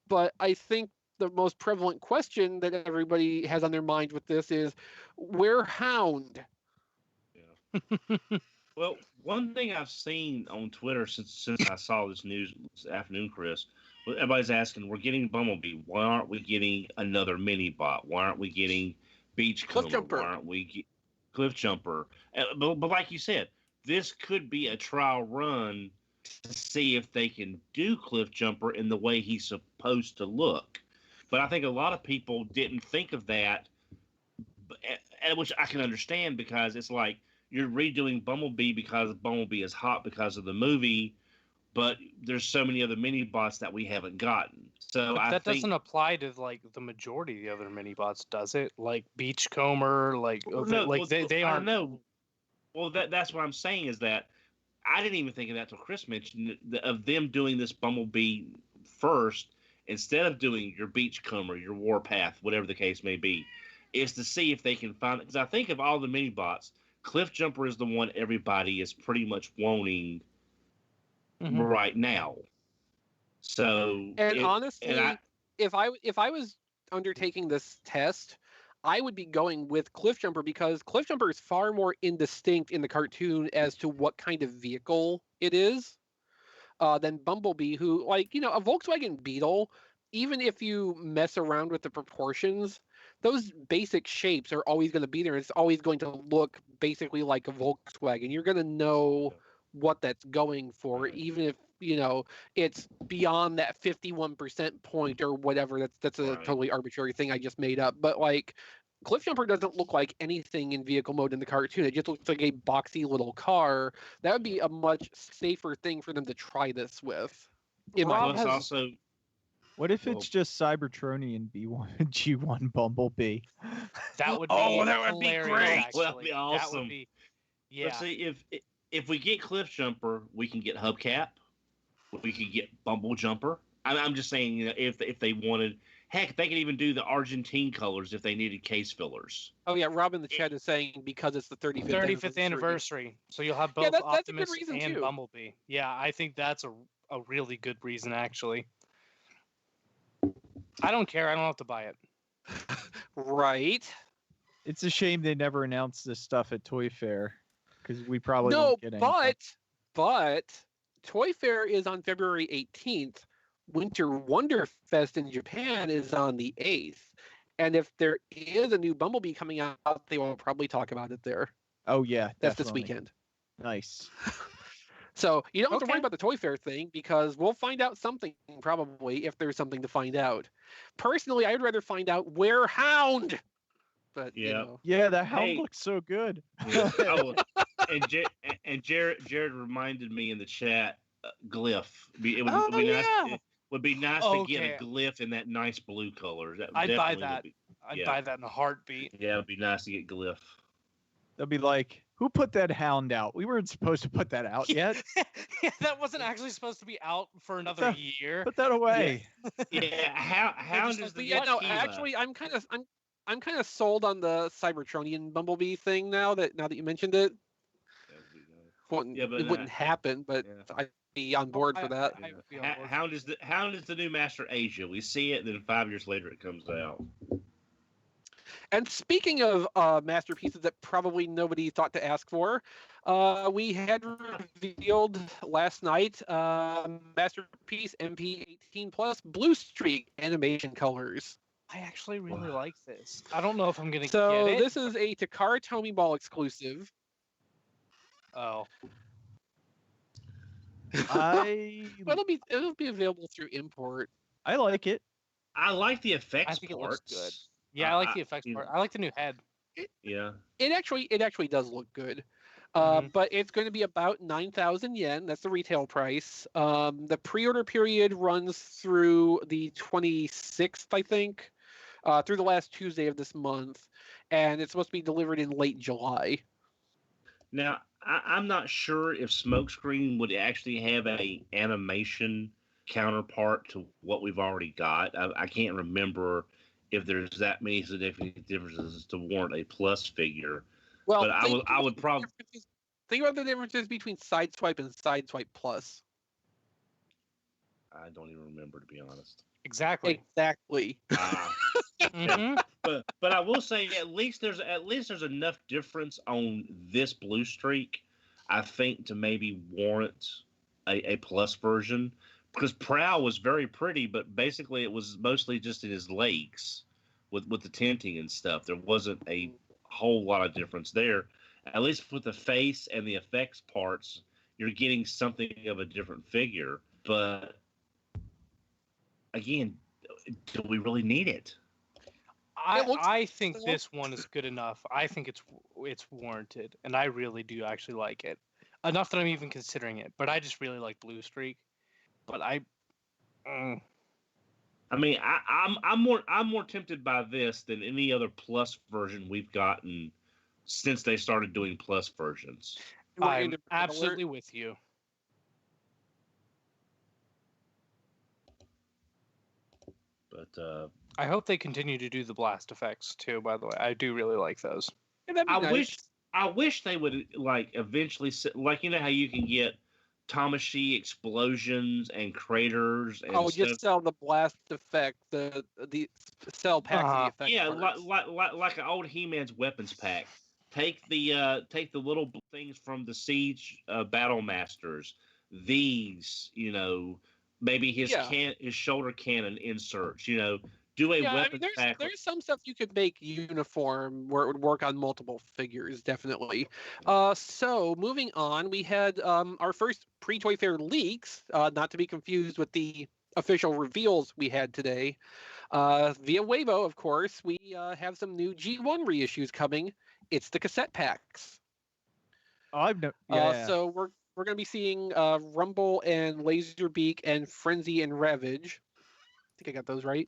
S2: but I think the most prevalent question that everybody has on their mind with this is, where Hound?
S3: Yeah. Well, one thing I've seen on Twitter since I saw this news this afternoon, Chris, everybody's asking, we're getting Bumblebee. Why aren't we getting another mini bot? Why aren't we getting Beachcomber?
S2: Cliff Jumper.
S3: Why aren't we Cliff Jumper? But like you said, this could be a trial run to see if they can do Cliff Jumper in the way he's supposed to look. But I think a lot of people didn't think of that, which I can understand, because it's like you're redoing Bumblebee because Bumblebee is hot because of the movie. but there's so many other mini bots that we haven't gotten. So
S5: But
S3: I
S5: that
S3: think
S5: doesn't apply to like the majority of the other mini bots, does it? Like Beachcomber, like they
S3: I
S5: aren't.
S3: know. Well, that's what I'm saying is that I didn't even think of that till Chris mentioned it, of them doing this Bumblebee first instead of doing your Beachcomber, your Warpath, whatever the case may be, is to see if they can find it. Because I think of all the mini bots, Cliff Jumper is the one everybody is pretty much wanting right now. So
S2: And honestly, if I was undertaking this test, I would be going with Cliffjumper because Cliffjumper is far more indistinct in the cartoon as to what kind of vehicle it is than Bumblebee, who, like, a Volkswagen Beetle, even if you mess around with the proportions, those basic shapes are always going to be there. It's always going to look basically like a Volkswagen. You're going to know what that's going for, even if it's beyond that 51% point or whatever. That's a totally arbitrary thing I just made up. But like, Cliffjumper doesn't look like anything in vehicle mode in the cartoon. It just looks like a boxy little car. That would be a much safer thing for them to try this with.
S4: What if it's just Cybertronian G1 Bumblebee?
S5: That would be
S3: that would be great.
S5: Actually.
S3: Well, that'd be awesome.
S5: That would be, yeah.
S3: Let's see if we get Cliff Jumper, we can get Hubcap. We could get Bumble Jumper. I'm just saying, if they wanted, heck, they could even do the Argentine colors if they needed case fillers.
S2: Oh yeah, Rob in the chat is saying because it's the 35th
S5: anniversary. So you'll have both Optimus and Bumblebee. Yeah, I think that's a really good reason, actually. I don't care. I don't have to buy it.
S2: Right.
S4: It's a shame they never announced this stuff at Toy Fair because we probably won't get anything.
S2: But Toy Fair is on February 18th. Winter Wonderfest in Japan is on the 8th. And if there is a new Bumblebee coming out, they will probably talk about it there.
S4: Oh, yeah.
S2: That's this weekend.
S4: Nice.
S2: So you don't have to worry about the Toy Fair thing because we'll find out something probably if there's something to find out. Personally, I'd rather find out where Hound. But
S4: yeah, that Hound looks so good.
S3: Yeah. And Jared reminded me in the chat, Glyph. It would be nice to get a Glyph in that nice blue color.
S5: I'd buy that. I'd buy that in a heartbeat.
S3: Yeah, it'd be nice to get Glyph.
S4: They'll be like, who put that Hound out? We weren't supposed to put that out yet.
S5: Yeah, that wasn't actually supposed to be out for another year.
S4: Put that away.
S3: Yeah, Hound is the
S2: actually, I'm kind of sold on the Cybertronian Bumblebee thing now that you mentioned it. It wouldn't happen, but I'd be on board for that.
S3: Hound is the new Master Asia. We see it, and then 5 years later it comes out.
S2: And speaking of masterpieces that probably nobody thought to ask for, we had revealed last night Masterpiece MP-18 Plus Bluestreak animation colors.
S5: I actually really like this. I don't know if I'm going to get it.
S2: So this is a Takara Tomy Ball exclusive.
S5: Oh.
S2: It'll be available through import.
S4: I like it.
S3: I like the effects
S5: I think
S3: parts.
S5: It looks good. Yeah, I like the effects part. I like the new head.
S2: It actually does look good. But it's going to be about 9,000 yen. That's the retail price. The pre-order period runs through the 26th, I think, through the last Tuesday of this month, and it's supposed to be delivered in late July.
S3: Now, I'm not sure if Smokescreen would actually have a animation counterpart to what we've already got. I can't remember if there's that many significant differences to warrant a plus figure.
S2: Well,
S3: but I would probably
S2: think about the differences between Sideswipe and Sideswipe Plus.
S3: I don't even remember, to be honest.
S5: Exactly.
S3: But I will say at least there's enough difference on this Bluestreak, I think, to maybe warrant a plus version. Because Prowl was very pretty, but basically it was mostly just in his legs with the tinting and stuff. There wasn't a whole lot of difference there. At least with the face and the effects parts, you're getting something of a different figure. But again, do we really need it?
S5: I think this one is good enough. I think it's warranted, and I really do actually like it. enough that I'm even considering it. But I just really like Bluestreak. But I
S3: mean, I'm more tempted by this than any other plus version we've gotten since they started doing plus versions.
S5: I'm absolutely with you.
S3: But
S5: I hope they continue to do the blast effects too. By the way, I do really like those.
S2: Yeah,
S3: I wish they would like eventually, like, you know how you can get Tamashii explosions and craters. And
S2: just sell the blast effect, the sell packs of the effect.
S3: Yeah,
S2: parts.
S3: like an old He-Man's weapons pack. Take the little things from the Siege Battle Masters. These, you know, maybe his shoulder cannon inserts. You know, do a weapons pack.
S2: There's some stuff you could make uniform where it would work on multiple figures, definitely. So moving on, we had our first pre-Toy Fair leaks, not to be confused with the official reveals we had today. Via Weibo, of course, we have some new G1 reissues coming. It's the cassette packs. So we're going to be seeing Rumble and Laserbeak and Frenzy and Ravage. I think I got those right.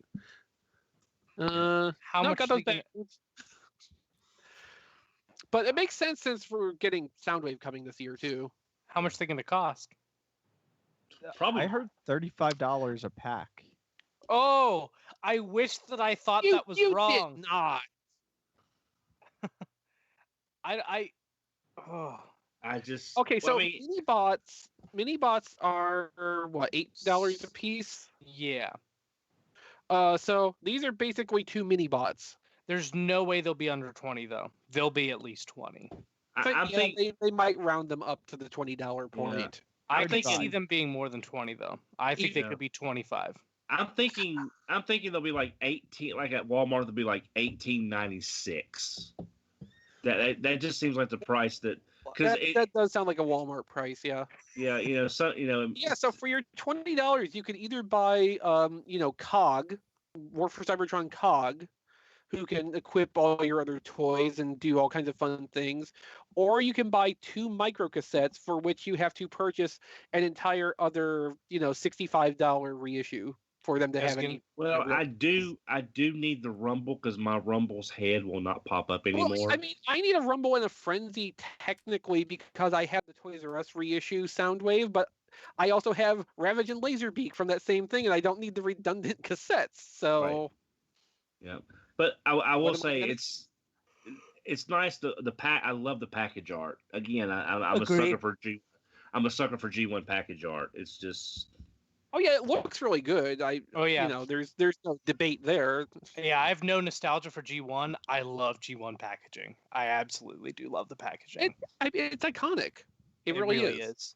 S5: How much
S2: got those backwards. But it makes sense since we're getting Soundwave coming this year too.
S5: How much are they going to cost?
S3: Probably.
S4: I heard $35 a pack.
S5: Oh, I wish that I thought that was wrong.
S2: Did not. Okay, so mini bots are what, $8 a piece?
S5: Yeah.
S2: So these are basically 2 mini bots.
S5: There's no way they'll be under 20 though. They'll be at least 20.
S3: I think
S2: they might round them up to the $20 point.
S3: Yeah.
S5: I can see them being more than 20 though. I think they could be 25.
S3: I'm thinking they'll be like 18, like at Walmart they'll be like $18.96. That just seems like the price that
S2: that does sound like a Walmart price, yeah.
S3: Yeah, you know,
S2: so for your $20 you could either buy COG, War for Cybertron COG, who can equip all your other toys and do all kinds of fun things, or you can buy 2 micro cassettes for which you have to purchase an entire other, $65 reissue for them to have any.
S3: Well, I do need the Rumble because my Rumble's head will not pop up anymore.
S2: Well, I mean, I need a Rumble and a Frenzy technically because I have the Toys R Us reissue Soundwave, but I also have Ravage and Laserbeak from that same thing, and I don't need the redundant cassettes. So,
S3: right. Yeah, but I will say it's nice. The pack. I love the package art. Again, I'm a sucker for G1 package art. It's just.
S2: Oh yeah, it looks really good. There's no debate there.
S5: Yeah, I have no nostalgia for G1. I love G1 packaging. I absolutely do love the packaging.
S2: It's iconic. It really is.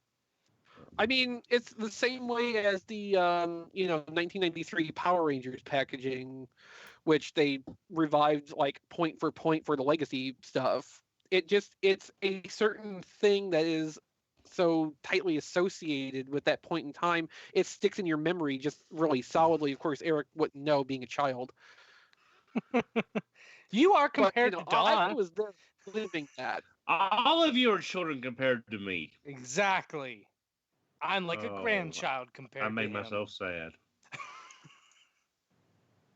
S2: I mean, it's the same way as the 1993 Power Rangers packaging, which they revived like point for point for the Legacy stuff. It's a certain thing that is so tightly associated with that point in time, it sticks in your memory just really solidly. Of course, Eric wouldn't know being a child.
S5: You are compared to Don.
S2: I was there living that.
S3: All of you are children compared to me.
S5: Exactly. I'm like a grandchild compared to him.
S3: I made myself sad.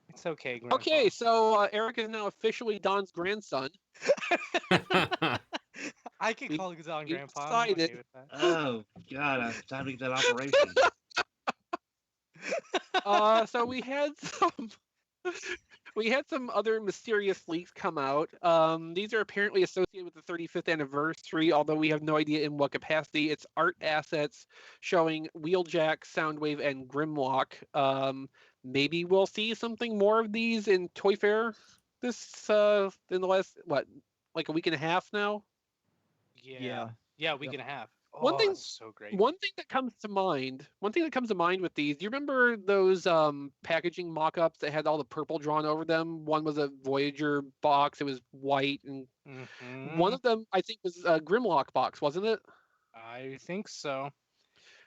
S5: It's okay, Grandpa.
S2: Okay, so Eric is now officially Don's grandson.
S5: I can call his own grandpa.
S2: Excited.
S3: Oh God! I'm time to get that operation.
S2: So we had some other mysterious leaks come out. These are apparently associated with the 35th anniversary, although we have no idea in what capacity. It's art assets showing Wheeljack, Soundwave, and Grimlock. Maybe we'll see something more of these in Toy Fair this in the last like a week and a half now.
S5: Yeah, a week and a half.
S2: One thing,
S5: so great.
S2: One thing that comes to mind with these, do you remember those packaging mock-ups that had all the purple drawn over them? One was a Voyager box; it was white, and one of them, I think, was a Grimlock box, wasn't it?
S5: I think so.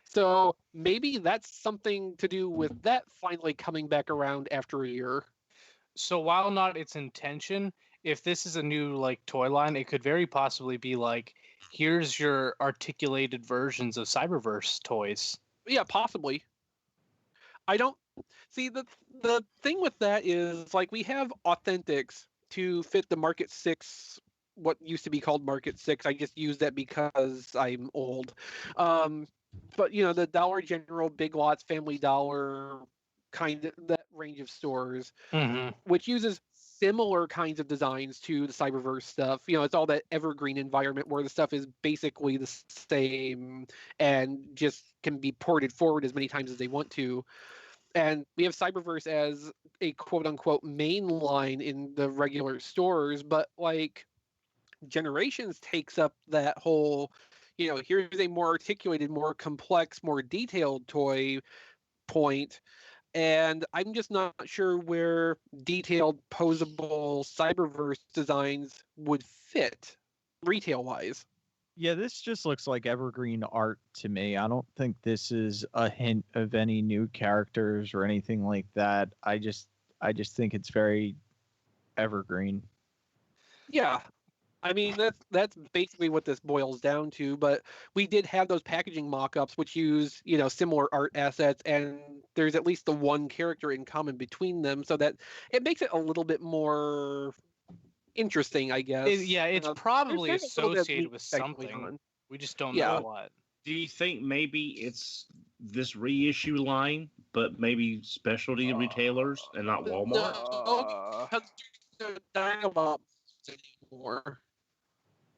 S2: So maybe that's something to do with that finally coming back around after a year.
S5: So while not its intention, if this is a new toy line, it could very possibly be like here's your articulated versions of Cyberverse toys.
S2: Yeah, possibly. I don't see the thing with that is like we have authentics to fit the Market 6, what used to be called Market 6. I just use that because I'm old. But the Dollar General, Big Lots, Family Dollar, kind of that range of stores, which uses similar kinds of designs to the Cyberverse stuff. It's all that evergreen environment where the stuff is basically the same and just can be ported forward as many times as they want to. And we have Cyberverse as a quote-unquote main line in the regular stores, but like Generations takes up that whole, here's a more articulated, more complex, more detailed toy point. And I'm just not sure where detailed, posable Cyberverse designs would fit retail-wise.
S4: Yeah, this just looks like evergreen art to me. I don't think this is a hint of any new characters or anything like that. I just think it's very evergreen.
S2: Yeah. I mean, that's basically what this boils down to, but we did have those packaging mock-ups which use, similar art assets, and there's at least the one character in common between them, so that it makes it a little bit more interesting, I guess.
S5: It's probably associated with something. We just don't know what.
S3: Do you think maybe it's this reissue line, but maybe specialty retailers and not Walmart?
S2: No, because there's no Dinobots anymore.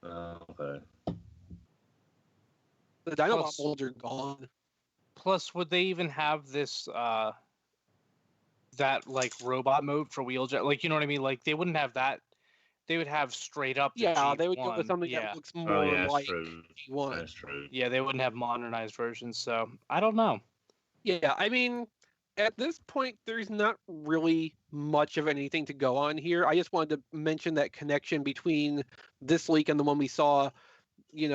S3: Okay.
S2: The Dinobot molds are gone.
S5: Plus, would they even have this that like robot mode for Wheeljet? Like, you know what I mean? Like, they wouldn't have that. They would have straight up. The G1.
S2: They would go with something that looks more like G1.
S3: That's true.
S5: Yeah, they wouldn't have modernized versions. So I don't know.
S2: Yeah, I mean, at this point, there's not really much of anything to go on here. I just wanted to mention that connection between this leak and the one we saw,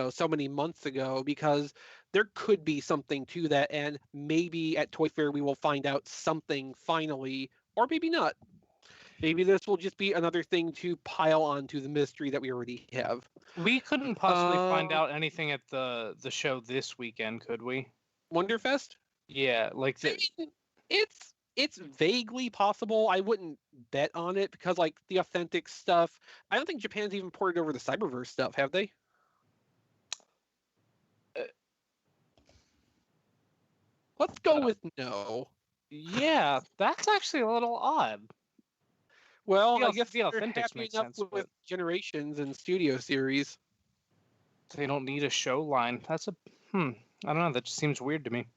S2: so many months ago, because there could be something to that, and maybe at Toy Fair we will find out something finally, or maybe not. Maybe this will just be another thing to pile onto the mystery that we already have.
S5: We couldn't possibly find out anything at the show this weekend, could we?
S2: Wonderfest?
S5: Yeah, like
S2: it's vaguely possible. I wouldn't bet on it because like the authentic stuff, I don't think Japan's even ported over the Cyberverse stuff, have they? Let's go with no.
S5: Yeah, that's actually a little odd.
S2: Well, I guess
S5: the authentics make sense
S2: with Generations and Studio Series.
S5: They don't need a show line. That's I don't know. That just seems weird to me.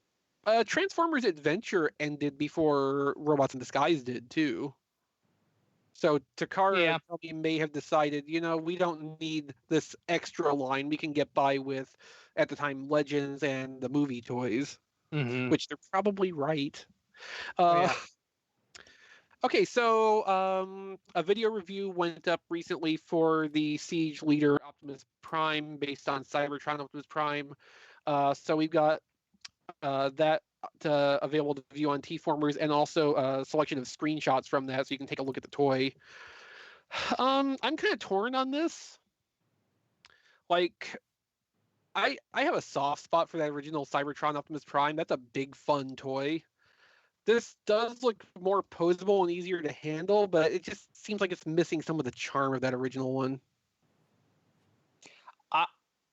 S2: Transformers Adventure ended before Robots in Disguise did too. So Takara probably may have decided, we don't need this extra line. We can get by with, at the time, Legends and the movie toys, which they're probably right. Okay, so a video review went up recently for the Siege Leader Optimus Prime based on Cybertron Optimus Prime. So we've got that available to view on TFormers, and also a selection of screenshots from that so you can take a look at the toy. I'm kind of torn on this. Like, I have a soft spot for that original Cybertron Optimus Prime. That's a big fun toy. This does look more posable and easier to handle, but it just seems like it's missing some of the charm of that original one.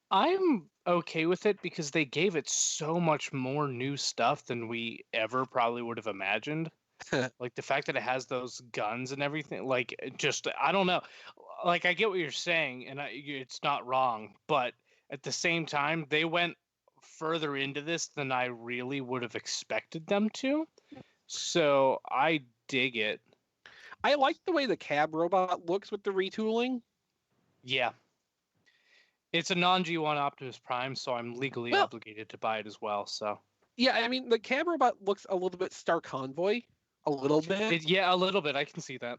S5: I'm okay with it because they gave it so much more new stuff than we ever probably would have imagined. Like the fact that it has those guns and everything, like just, I don't know. Like I get what you're saying, and it's not wrong, but at the same time, they went further into this than I really would have expected them to. So I dig it.
S2: I like the way the cab robot looks with the retooling.
S5: Yeah. It's a non-G1 Optimus Prime, so I'm legally obligated to buy it as well. So
S2: yeah, I mean the cab robot looks a little bit Star Convoy, a little bit.
S5: A little bit. I can see that.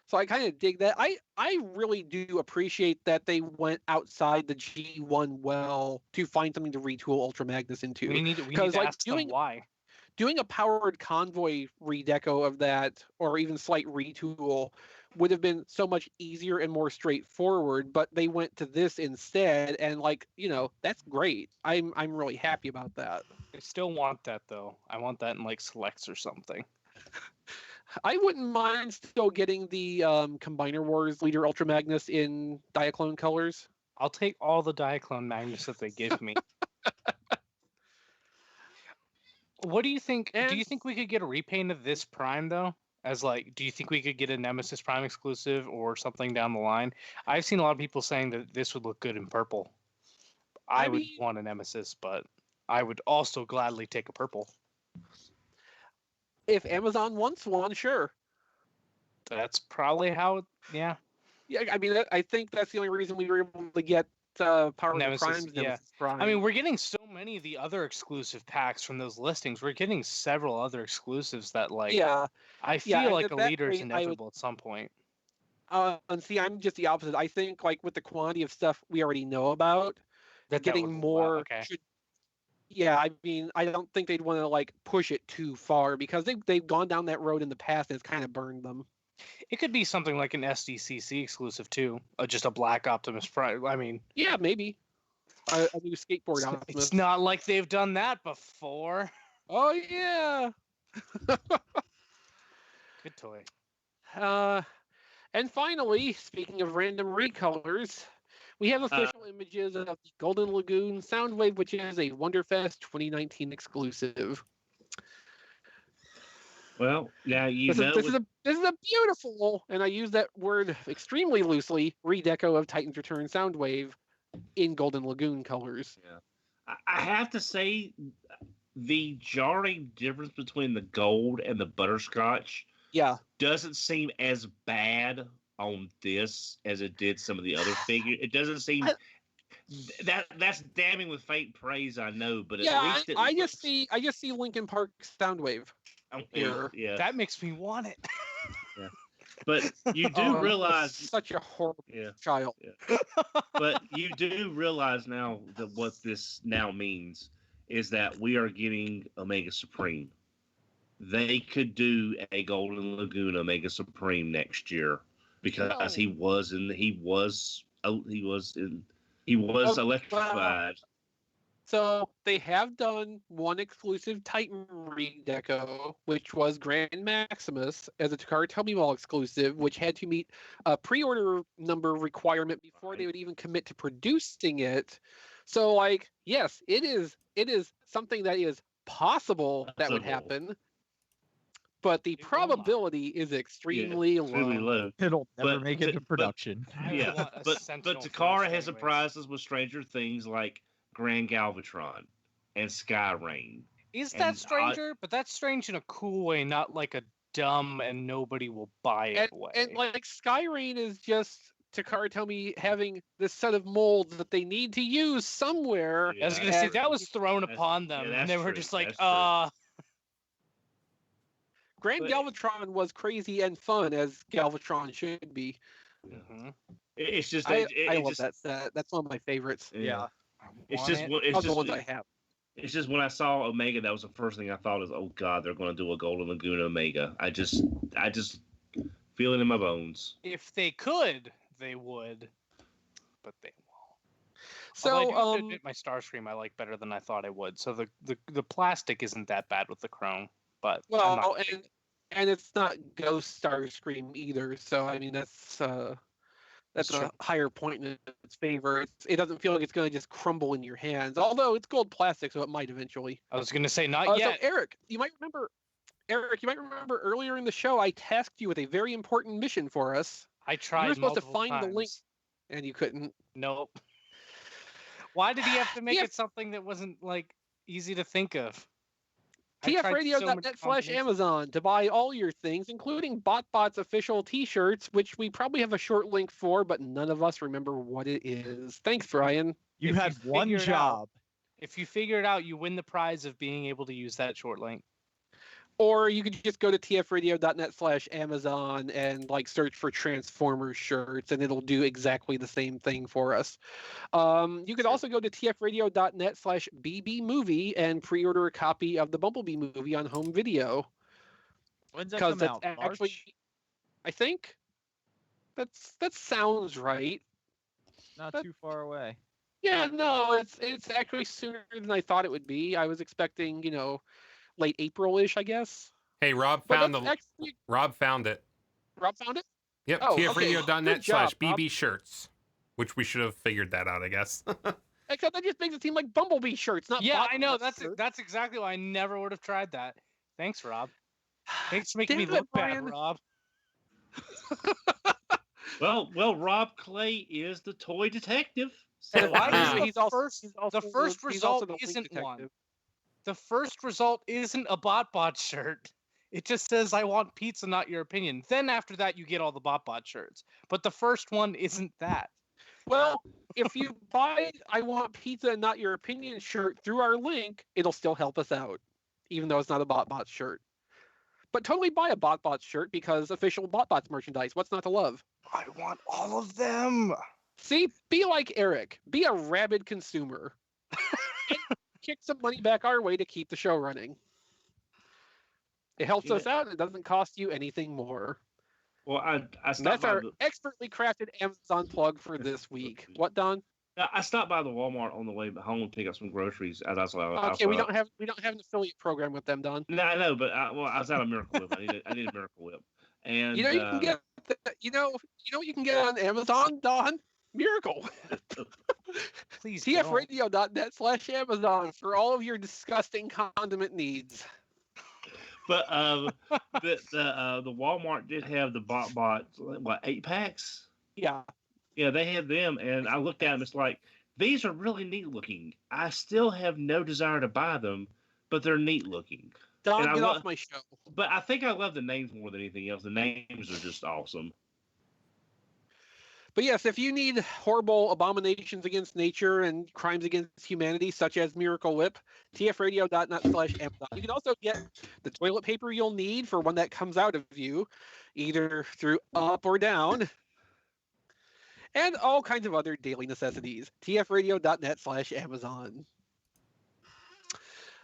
S2: So I kind of dig that. I really do appreciate that they went outside the G1 well to find something to retool Ultra Magnus into.
S5: We need to ask them why.
S2: Doing a powered Convoy redeco of that, or even slight retool, would have been so much easier and more straightforward, but they went to this instead, and that's great. I'm really happy about that.
S5: I still want that though. I want that in like selects or something.
S2: I wouldn't mind still getting the Combiner Wars Leader Ultra Magnus in Diaclone colors.
S5: I'll take all the Diaclone Magnus that they give me. What do you think? Do you think we could get a repaint of this Prime though? Do you think we could get a Nemesis Prime exclusive or something down the line? I've seen a lot of people saying that this would look good in purple. I would want a Nemesis, but I would also gladly take a purple.
S2: If Amazon wants one, sure.
S5: That's probably how. Yeah.
S2: Yeah, I mean, I think that's the only reason we were able to get Power
S5: Nemesis,
S2: of the Primes.
S5: yeah.
S2: Nemesis Prime.
S5: I mean, we're getting so many of the other exclusive packs from those listings. We're getting several other exclusives that, I feel like a leader is inevitable at some point.
S2: And see, I'm just the opposite. I think, with the quantity of stuff we already know about, getting more.
S5: Okay.
S2: Yeah, I mean, I don't think they'd want to push it too far because they've gone down that road in the past and it's kind of burned them.
S5: It could be something like an SDCC exclusive too, just a black Optimus Prime. I mean,
S2: yeah, maybe a new skateboard Optimus.
S5: It's not like they've done that before.
S2: Oh yeah.
S5: Good toy.
S2: And finally, speaking of random recolors, we have official images of the Golden Lagoon Soundwave, which is a Wonderfest 2019 exclusive.
S3: Well, now
S2: this is a beautiful, and I use that word extremely loosely, redeco of Titan's Return Soundwave in Golden Lagoon colors.
S3: Yeah, I have to say, the jarring difference between the gold and the butterscotch, doesn't seem as bad on this as it did some of the other figures. It doesn't seem that's damning with faint praise, I know, but at least
S2: I just see Linkin Park's Soundwave.
S3: Yeah,
S5: that makes me want it.
S3: Yeah, but you do realize
S2: such a horrible child.
S3: Yeah. But you do realize now that what this now means is that we are getting Omega Supreme. They could do a Golden Lagoon Omega Supreme next year because he was electrified.
S2: So they have done one exclusive Titan redeco, which was Grand Maximus as a Takara Tomy Mall exclusive, which had to meet a pre-order number requirement before they would even commit to producing it. So, yes, it is something that is possible that would happen, but the probability is extremely low.
S4: It'll never make it to production.
S3: But Takara has surprised us with stranger things like Grand Galvatron and Sky Rain.
S5: Is that stranger? But that's strange in a cool way, not like a dumb and nobody will buy it way.
S2: And Sky Rain is just Takara Tomy having this set of molds that they need to use somewhere.
S5: I was going to say that was thrown upon them, and they were just like, Grand
S2: Galvatron was crazy and fun, as Galvatron should be.
S3: Mm-hmm. It's just
S2: I love that set. That's one of my favorites.
S3: Yeah. It's just when I saw Omega, that was the first thing I thought is, oh God, they're going to do a Golden Lagoon Omega. I just feel it in my bones.
S5: If they could, they would, but they won't.
S2: So
S5: I do have to admit my Starscream I like better than I thought I would. So the plastic isn't that bad with the chrome, but
S2: and it's not Ghost Starscream either. So I mean that's a higher point in its favor. It doesn't feel like it's going to just crumble in your hands, although it's gold plastic, so it might eventually.
S5: I was going to say not yet.
S2: So Eric, you might remember earlier in the show I tasked you with a very important mission for us.
S5: I tried.
S2: You were supposed to find the link, and you couldn't.
S5: Nope. Why did he have to make it something that wasn't easy to think of?
S2: TFRadio.net/Amazon to buy all your things, including BotBot's official T-shirts, which we probably have a short link for, but none of us remember what it is. Thanks, Brian.
S4: You had one job.
S5: If you figure it out, you win the prize of being able to use that short link.
S2: Or you could just go to tfradio.net/Amazon and search for Transformers shirts, and it'll do exactly the same thing for us. You could also go to tfradio.net/BB movie and pre-order a copy of the Bumblebee movie on home video.
S4: When's that come out?
S2: Actually, I think that sounds right.
S4: Not
S2: That-
S4: too far away.
S2: Yeah, no, it's actually sooner than I thought it would be. I was expecting, late April-ish, I guess.
S1: Hey, Rob
S2: But
S1: found
S2: that's
S1: the
S2: actually
S1: Rob found it.
S2: Rob found it.
S1: Yep,
S2: Oh, okay. Good
S1: tfradio.net
S2: job, Rob.
S1: /BB shirts, which we should have figured that out, I guess.
S2: Except that just makes it seem like Bumblebee shirts, not
S5: Yeah,
S2: Bot
S5: I know.
S2: Bot
S5: That's
S2: shirts.
S5: that's exactly why I never would have tried that. Thanks, Rob. Thanks for making me
S2: Damn it,
S5: look bad,
S2: Brian.
S5: Rob.
S3: Well, Rob Clay is the toy detective. So
S2: And
S5: why
S2: why
S5: is
S2: is
S5: the
S2: he's also
S5: first-
S2: he's also
S5: the first
S2: he's also
S5: result
S2: the link
S5: isn't one.
S2: detective.
S5: The first result isn't a BotBot shirt. It just says, "I want pizza, not your opinion." Then after that, you get all the BotBot shirts. But the first one isn't that.
S2: Well, if you buy "I want pizza and not your opinion" shirt through our link, it'll still help us out, even though it's not a BotBot shirt. But totally buy a BotBot shirt because official BotBots merchandise. What's not to love?
S5: I want all of them.
S2: See, be like Eric. Be a rabid consumer. And kick some money back our way to keep the show running. It helps us out. It doesn't cost you anything more.
S3: well, I
S2: And
S3: stopped
S2: that's
S3: by
S2: our
S3: the,
S2: expertly crafted Amazon plug for this week. What, Don?
S3: I stopped by the Walmart on the way home to pick up some groceries. That's what
S2: Okay, we don't have an affiliate program with them, Don.
S3: No, I know, but I was out of Miracle Whip. I need a Miracle Whip, and
S2: You can get you know what you can get on Amazon, Don? Miracle.
S5: Please don't.
S2: TFradio.net/Amazon for all of your disgusting condiment needs.
S3: But the Walmart did have the BotBot, what, 8-packs?
S2: Yeah.
S3: Yeah, they had them, and I looked at them. It's like, these are really neat looking. I still have no desire to buy them, but they're neat looking.
S2: Don,
S3: And I
S2: get
S3: lo-
S2: off my show.
S3: But I think I love the names more than anything else. The names are just awesome.
S2: But yes, if you need horrible abominations against nature and crimes against humanity, such as Miracle Whip, tfradio.net/Amazon. You can also get the toilet paper you'll need for when that comes out of you, either through up or down, and all kinds of other daily necessities. tfradio.net/Amazon.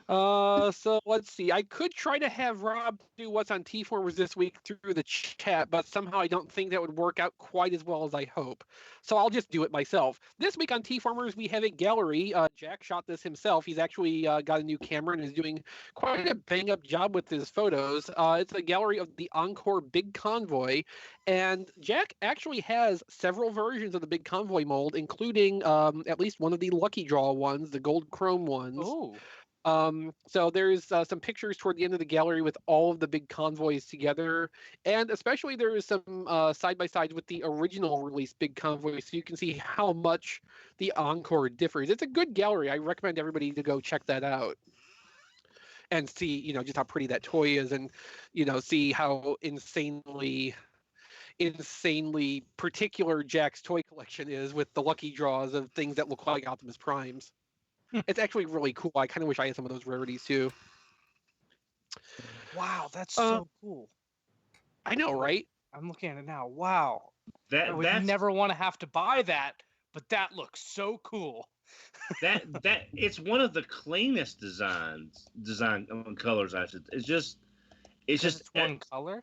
S2: So let's see. I could try to have Rob do what's on TFormers this week through the chat, but somehow I don't think that would work out quite as well as I hope. So I'll just do it myself. This week on TFormers, we have a gallery. Jack shot this himself. He's actually got a new camera and is doing quite a bang-up job with his photos. It's a gallery of the Encore Big Convoy, and Jack actually has several versions of the Big Convoy mold, including at least one of the Lucky Draw ones, the gold chrome ones.
S5: Oh.
S2: So there's some pictures toward the end of the gallery with all of the big convoys together, and especially there is some side-by-sides with the original release big convoy, so you can see how much the Encore differs. It's a good gallery. I recommend everybody to go check that out and see, just how pretty that toy is, and see how insanely particular Jack's toy collection is with the lucky draws of things that look like Optimus Primes. It's actually really cool. I kind of wish I had some of those rarities too.
S5: Wow, that's so cool.
S2: I know, right?
S5: I'm looking at it now. Wow. I would
S3: That's
S5: never want to have to buy that, but that looks so cool.
S3: that it's one of the cleanest design colors. It's just
S5: It's one color.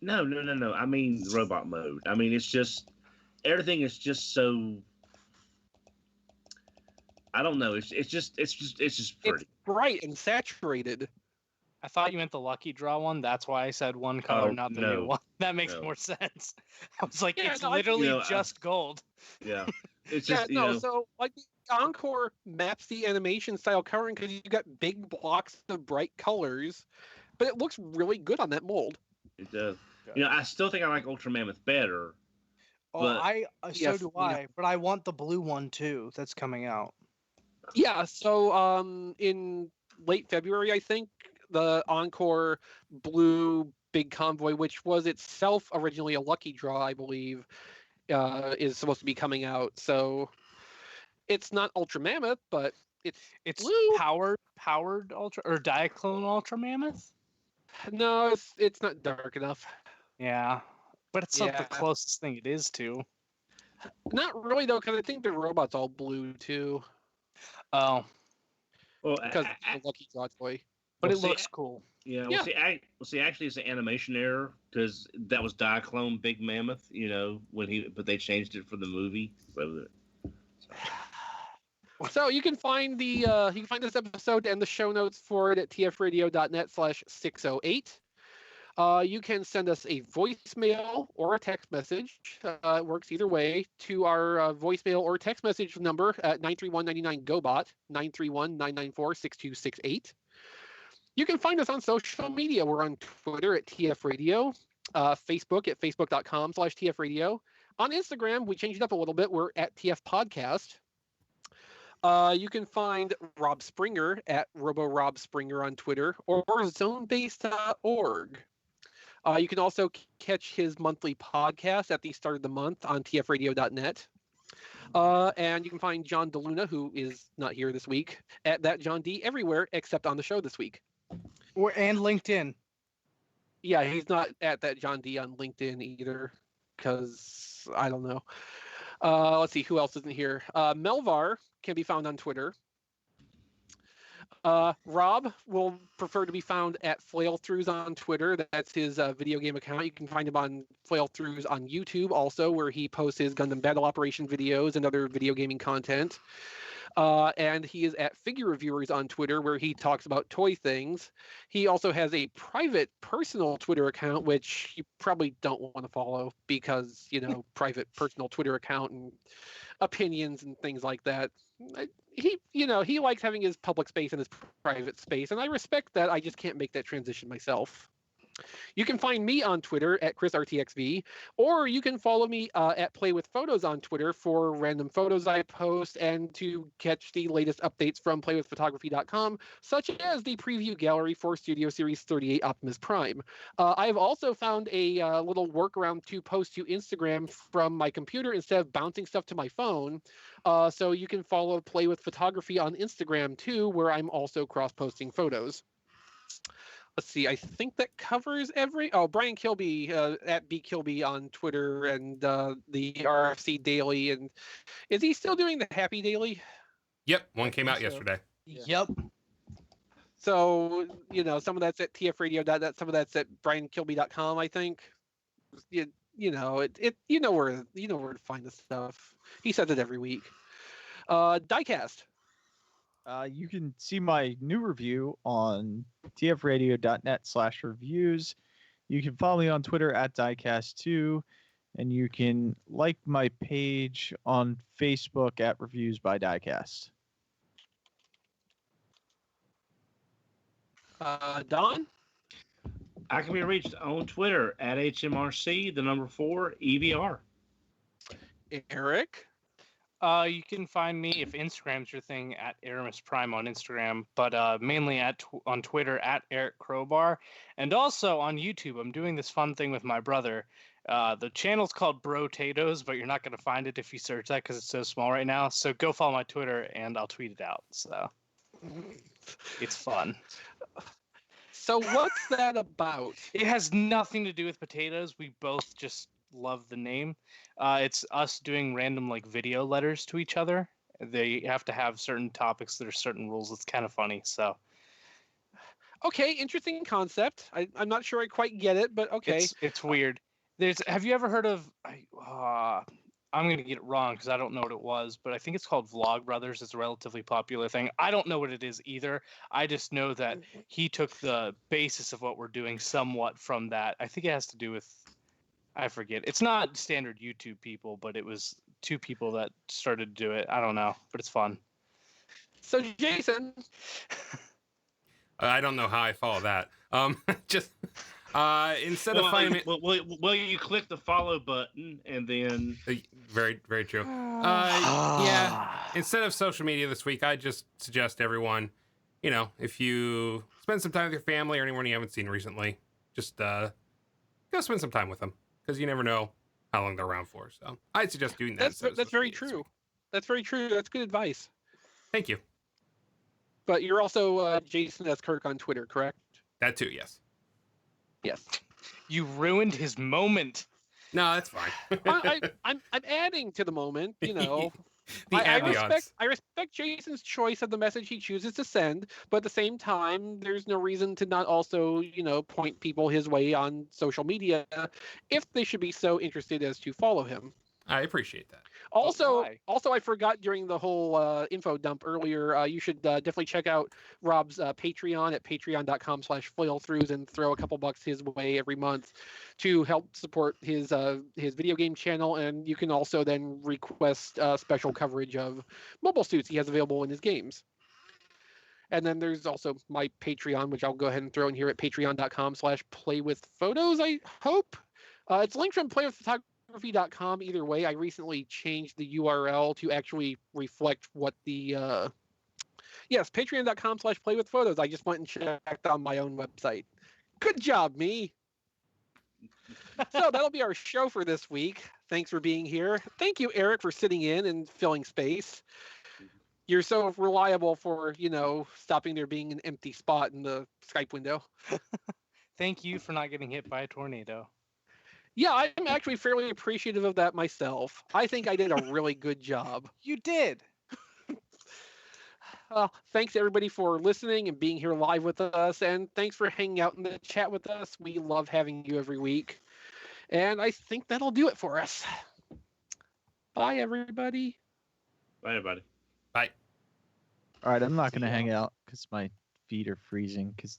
S3: No. I mean robot mode. I mean it's just everything is just so. I don't know. It's just pretty.
S2: It's bright and saturated.
S5: I thought you meant the lucky draw one. That's why I said one color, not the new one. That makes more sense. I was like, it's literally just gold.
S3: Yeah. It's just
S2: So like the Encore maps the animation style coloring because you got big blocks of bright colors, but it looks really good on that mold.
S3: It does. I still think I like Ultra Mammoth better.
S6: Oh,
S3: But,
S6: so do I. But I want the blue one too. That's coming out.
S2: Yeah. So in late February, I think the Encore Blue Big Convoy, which was itself originally a lucky draw, I believe, is supposed to be coming out. So it's not Ultra Mammoth, but it's blue.
S5: powered ultra or Diaclone Ultra Mammoth.
S2: No, it's not dark enough.
S5: Yeah, but it's not the closest thing it is to.
S2: Not really though, because I think the robot's all blue too.
S5: Oh,
S3: well,
S2: Because it's a lucky draw toy. but
S3: Well,
S2: it
S3: see,
S2: looks cool.
S3: Yeah,
S2: Yeah.
S3: actually, it's an animation error because that was Diaclone Big Mammoth. But they changed it for the movie.
S2: So you can find this episode and the show notes for it at tfradio.net/608. You can send us a voicemail or a text message. It works either way to our voicemail or text message number at 931-99-GOBOT, 931-994-6268. You can find us on social media. We're on Twitter at TFRadio, Facebook at facebook.com/TFRadio. On Instagram, we changed it up a little bit. We're at TF Podcast. You can find Rob Springer at RoboRobSpringer on Twitter or zonebase.org. You can also catch his monthly podcast at the start of the month on tfradio.net. And you can find John DeLuna, who is not here this week, at that John D everywhere except on the show this week.
S6: And LinkedIn.
S2: Yeah, he's not at that John D on LinkedIn either, because I don't know. Let's see, who else isn't here? Melvar can be found on Twitter. Rob will prefer to be found at Flailthroughs on Twitter. That's his video game account. You can find him on Flailthroughs on YouTube also, where he posts his Gundam Battle Operation videos and other video gaming content. And he is at Figure Reviewers on Twitter, where he talks about toy things. He also has a private personal Twitter account, which you probably don't want to follow because, private personal Twitter account and opinions and things like that. He likes having his public space and his private space, and I respect that. I just can't make that transition myself. You can find me on Twitter at ChrisRTXV, or you can follow me at Play With Photos on Twitter for random photos I post and to catch the latest updates from playwithphotography.com, such as the preview gallery for Studio Series 38 Optimus Prime. I've also found a little workaround to post to Instagram from my computer instead of bouncing stuff to my phone. So you can follow Play With Photography on Instagram too, where I'm also cross-posting photos. Let's see, I think that covers Brian Kilby at BKilby on Twitter and the RFC Daily. And is he still doing the Happy Daily?
S1: Yep, one came out
S4: so.
S1: yesterday.
S6: Yep.
S2: So, some of that's at tfradio.net, some of that's at briankilby.com, I think. You know where to find the stuff. He says it every week. Diecast.
S4: You can see my new review on tfradio.net/reviews. You can follow me on Twitter at Diecast2, and you can like my page on Facebook at Reviews by Diecast.
S2: Don?
S3: I can be reached on Twitter at HMRC4 EVR.
S2: Eric?
S5: You can find me, if Instagram's your thing, at Aramis Prime on Instagram, but mainly on Twitter at Eric Crowbar, and also on YouTube. I'm doing this fun thing with my brother. The channel's called Brotatoes, but you're not going to find it if you search that because it's so small right now. So go follow my Twitter, and I'll tweet it out. So it's fun.
S2: So what's that about?
S5: It has nothing to do with potatoes. We both just love the name. It's us doing random video letters to each other. They have to have certain topics. There's certain rules. It's kind of funny. So
S2: okay, interesting concept. I'm not sure I quite get it, but okay.
S5: It's weird. Have you ever heard of I'm going to get it wrong because I don't know what it was, but I think it's called Vlog Brothers. It's a relatively popular thing. I don't know what it is either. I just know that he took the basis of what we're doing somewhat from that. I think it has to do with, I forget. It's not standard YouTube people, but it was two people that started to do it. I don't know, but it's fun.
S2: So Jason,
S1: I don't know how I follow that. Just instead of finding it,
S3: well, you click the follow button and then
S1: very, very true. Yeah. Instead of social media this week, I just suggest everyone, if you spend some time with your family or anyone you haven't seen recently, just go spend some time with them. Because you never know how long they're around for. So I'd suggest doing that.
S2: That's very true. That's very true. That's good advice.
S1: Thank you.
S2: But you're also Jason S. Kirk on Twitter, correct?
S1: That too, yes.
S2: Yes.
S5: You ruined his moment.
S1: No, that's fine.
S2: I'm adding to the moment,
S1: The ambiance.
S2: I respect Jason's choice of the message he chooses to send, but at the same time, there's no reason to not also, point people his way on social media if they should be so interested as to follow him.
S1: I appreciate that.
S2: Also,
S5: why?
S2: I forgot during the whole info dump earlier, you should definitely check out Rob's Patreon at patreon.com/flailthroughs and throw a couple bucks his way every month to help support his video game channel. And you can also then request special coverage of mobile suits he has available in his games. And then there's also my Patreon, which I'll go ahead and throw in here at patreon.com/playwithphotos, I hope. It's linked from playwithphotography.com. Either way, I recently changed the URL to actually reflect what the yes, patreon.com/playwithphotos. I just went and checked on my own website. Good job, me. So that'll be our show for this week. Thanks for being here. Thank you, Eric, for sitting in and filling space. You're so reliable for, stopping there being an empty spot in the Skype window.
S5: Thank you for not getting hit by a tornado.
S2: Yeah, I'm actually fairly appreciative of that myself. I think I did a really good job.
S6: You did.
S2: Thanks everybody for listening and being here live with us, and thanks for hanging out in the chat with us. We love having you every week. And I think that'll do it for us. Bye, everybody.
S3: Bye, everybody.
S1: Bye.
S4: All right, I'm not going to hang out because my feet are freezing because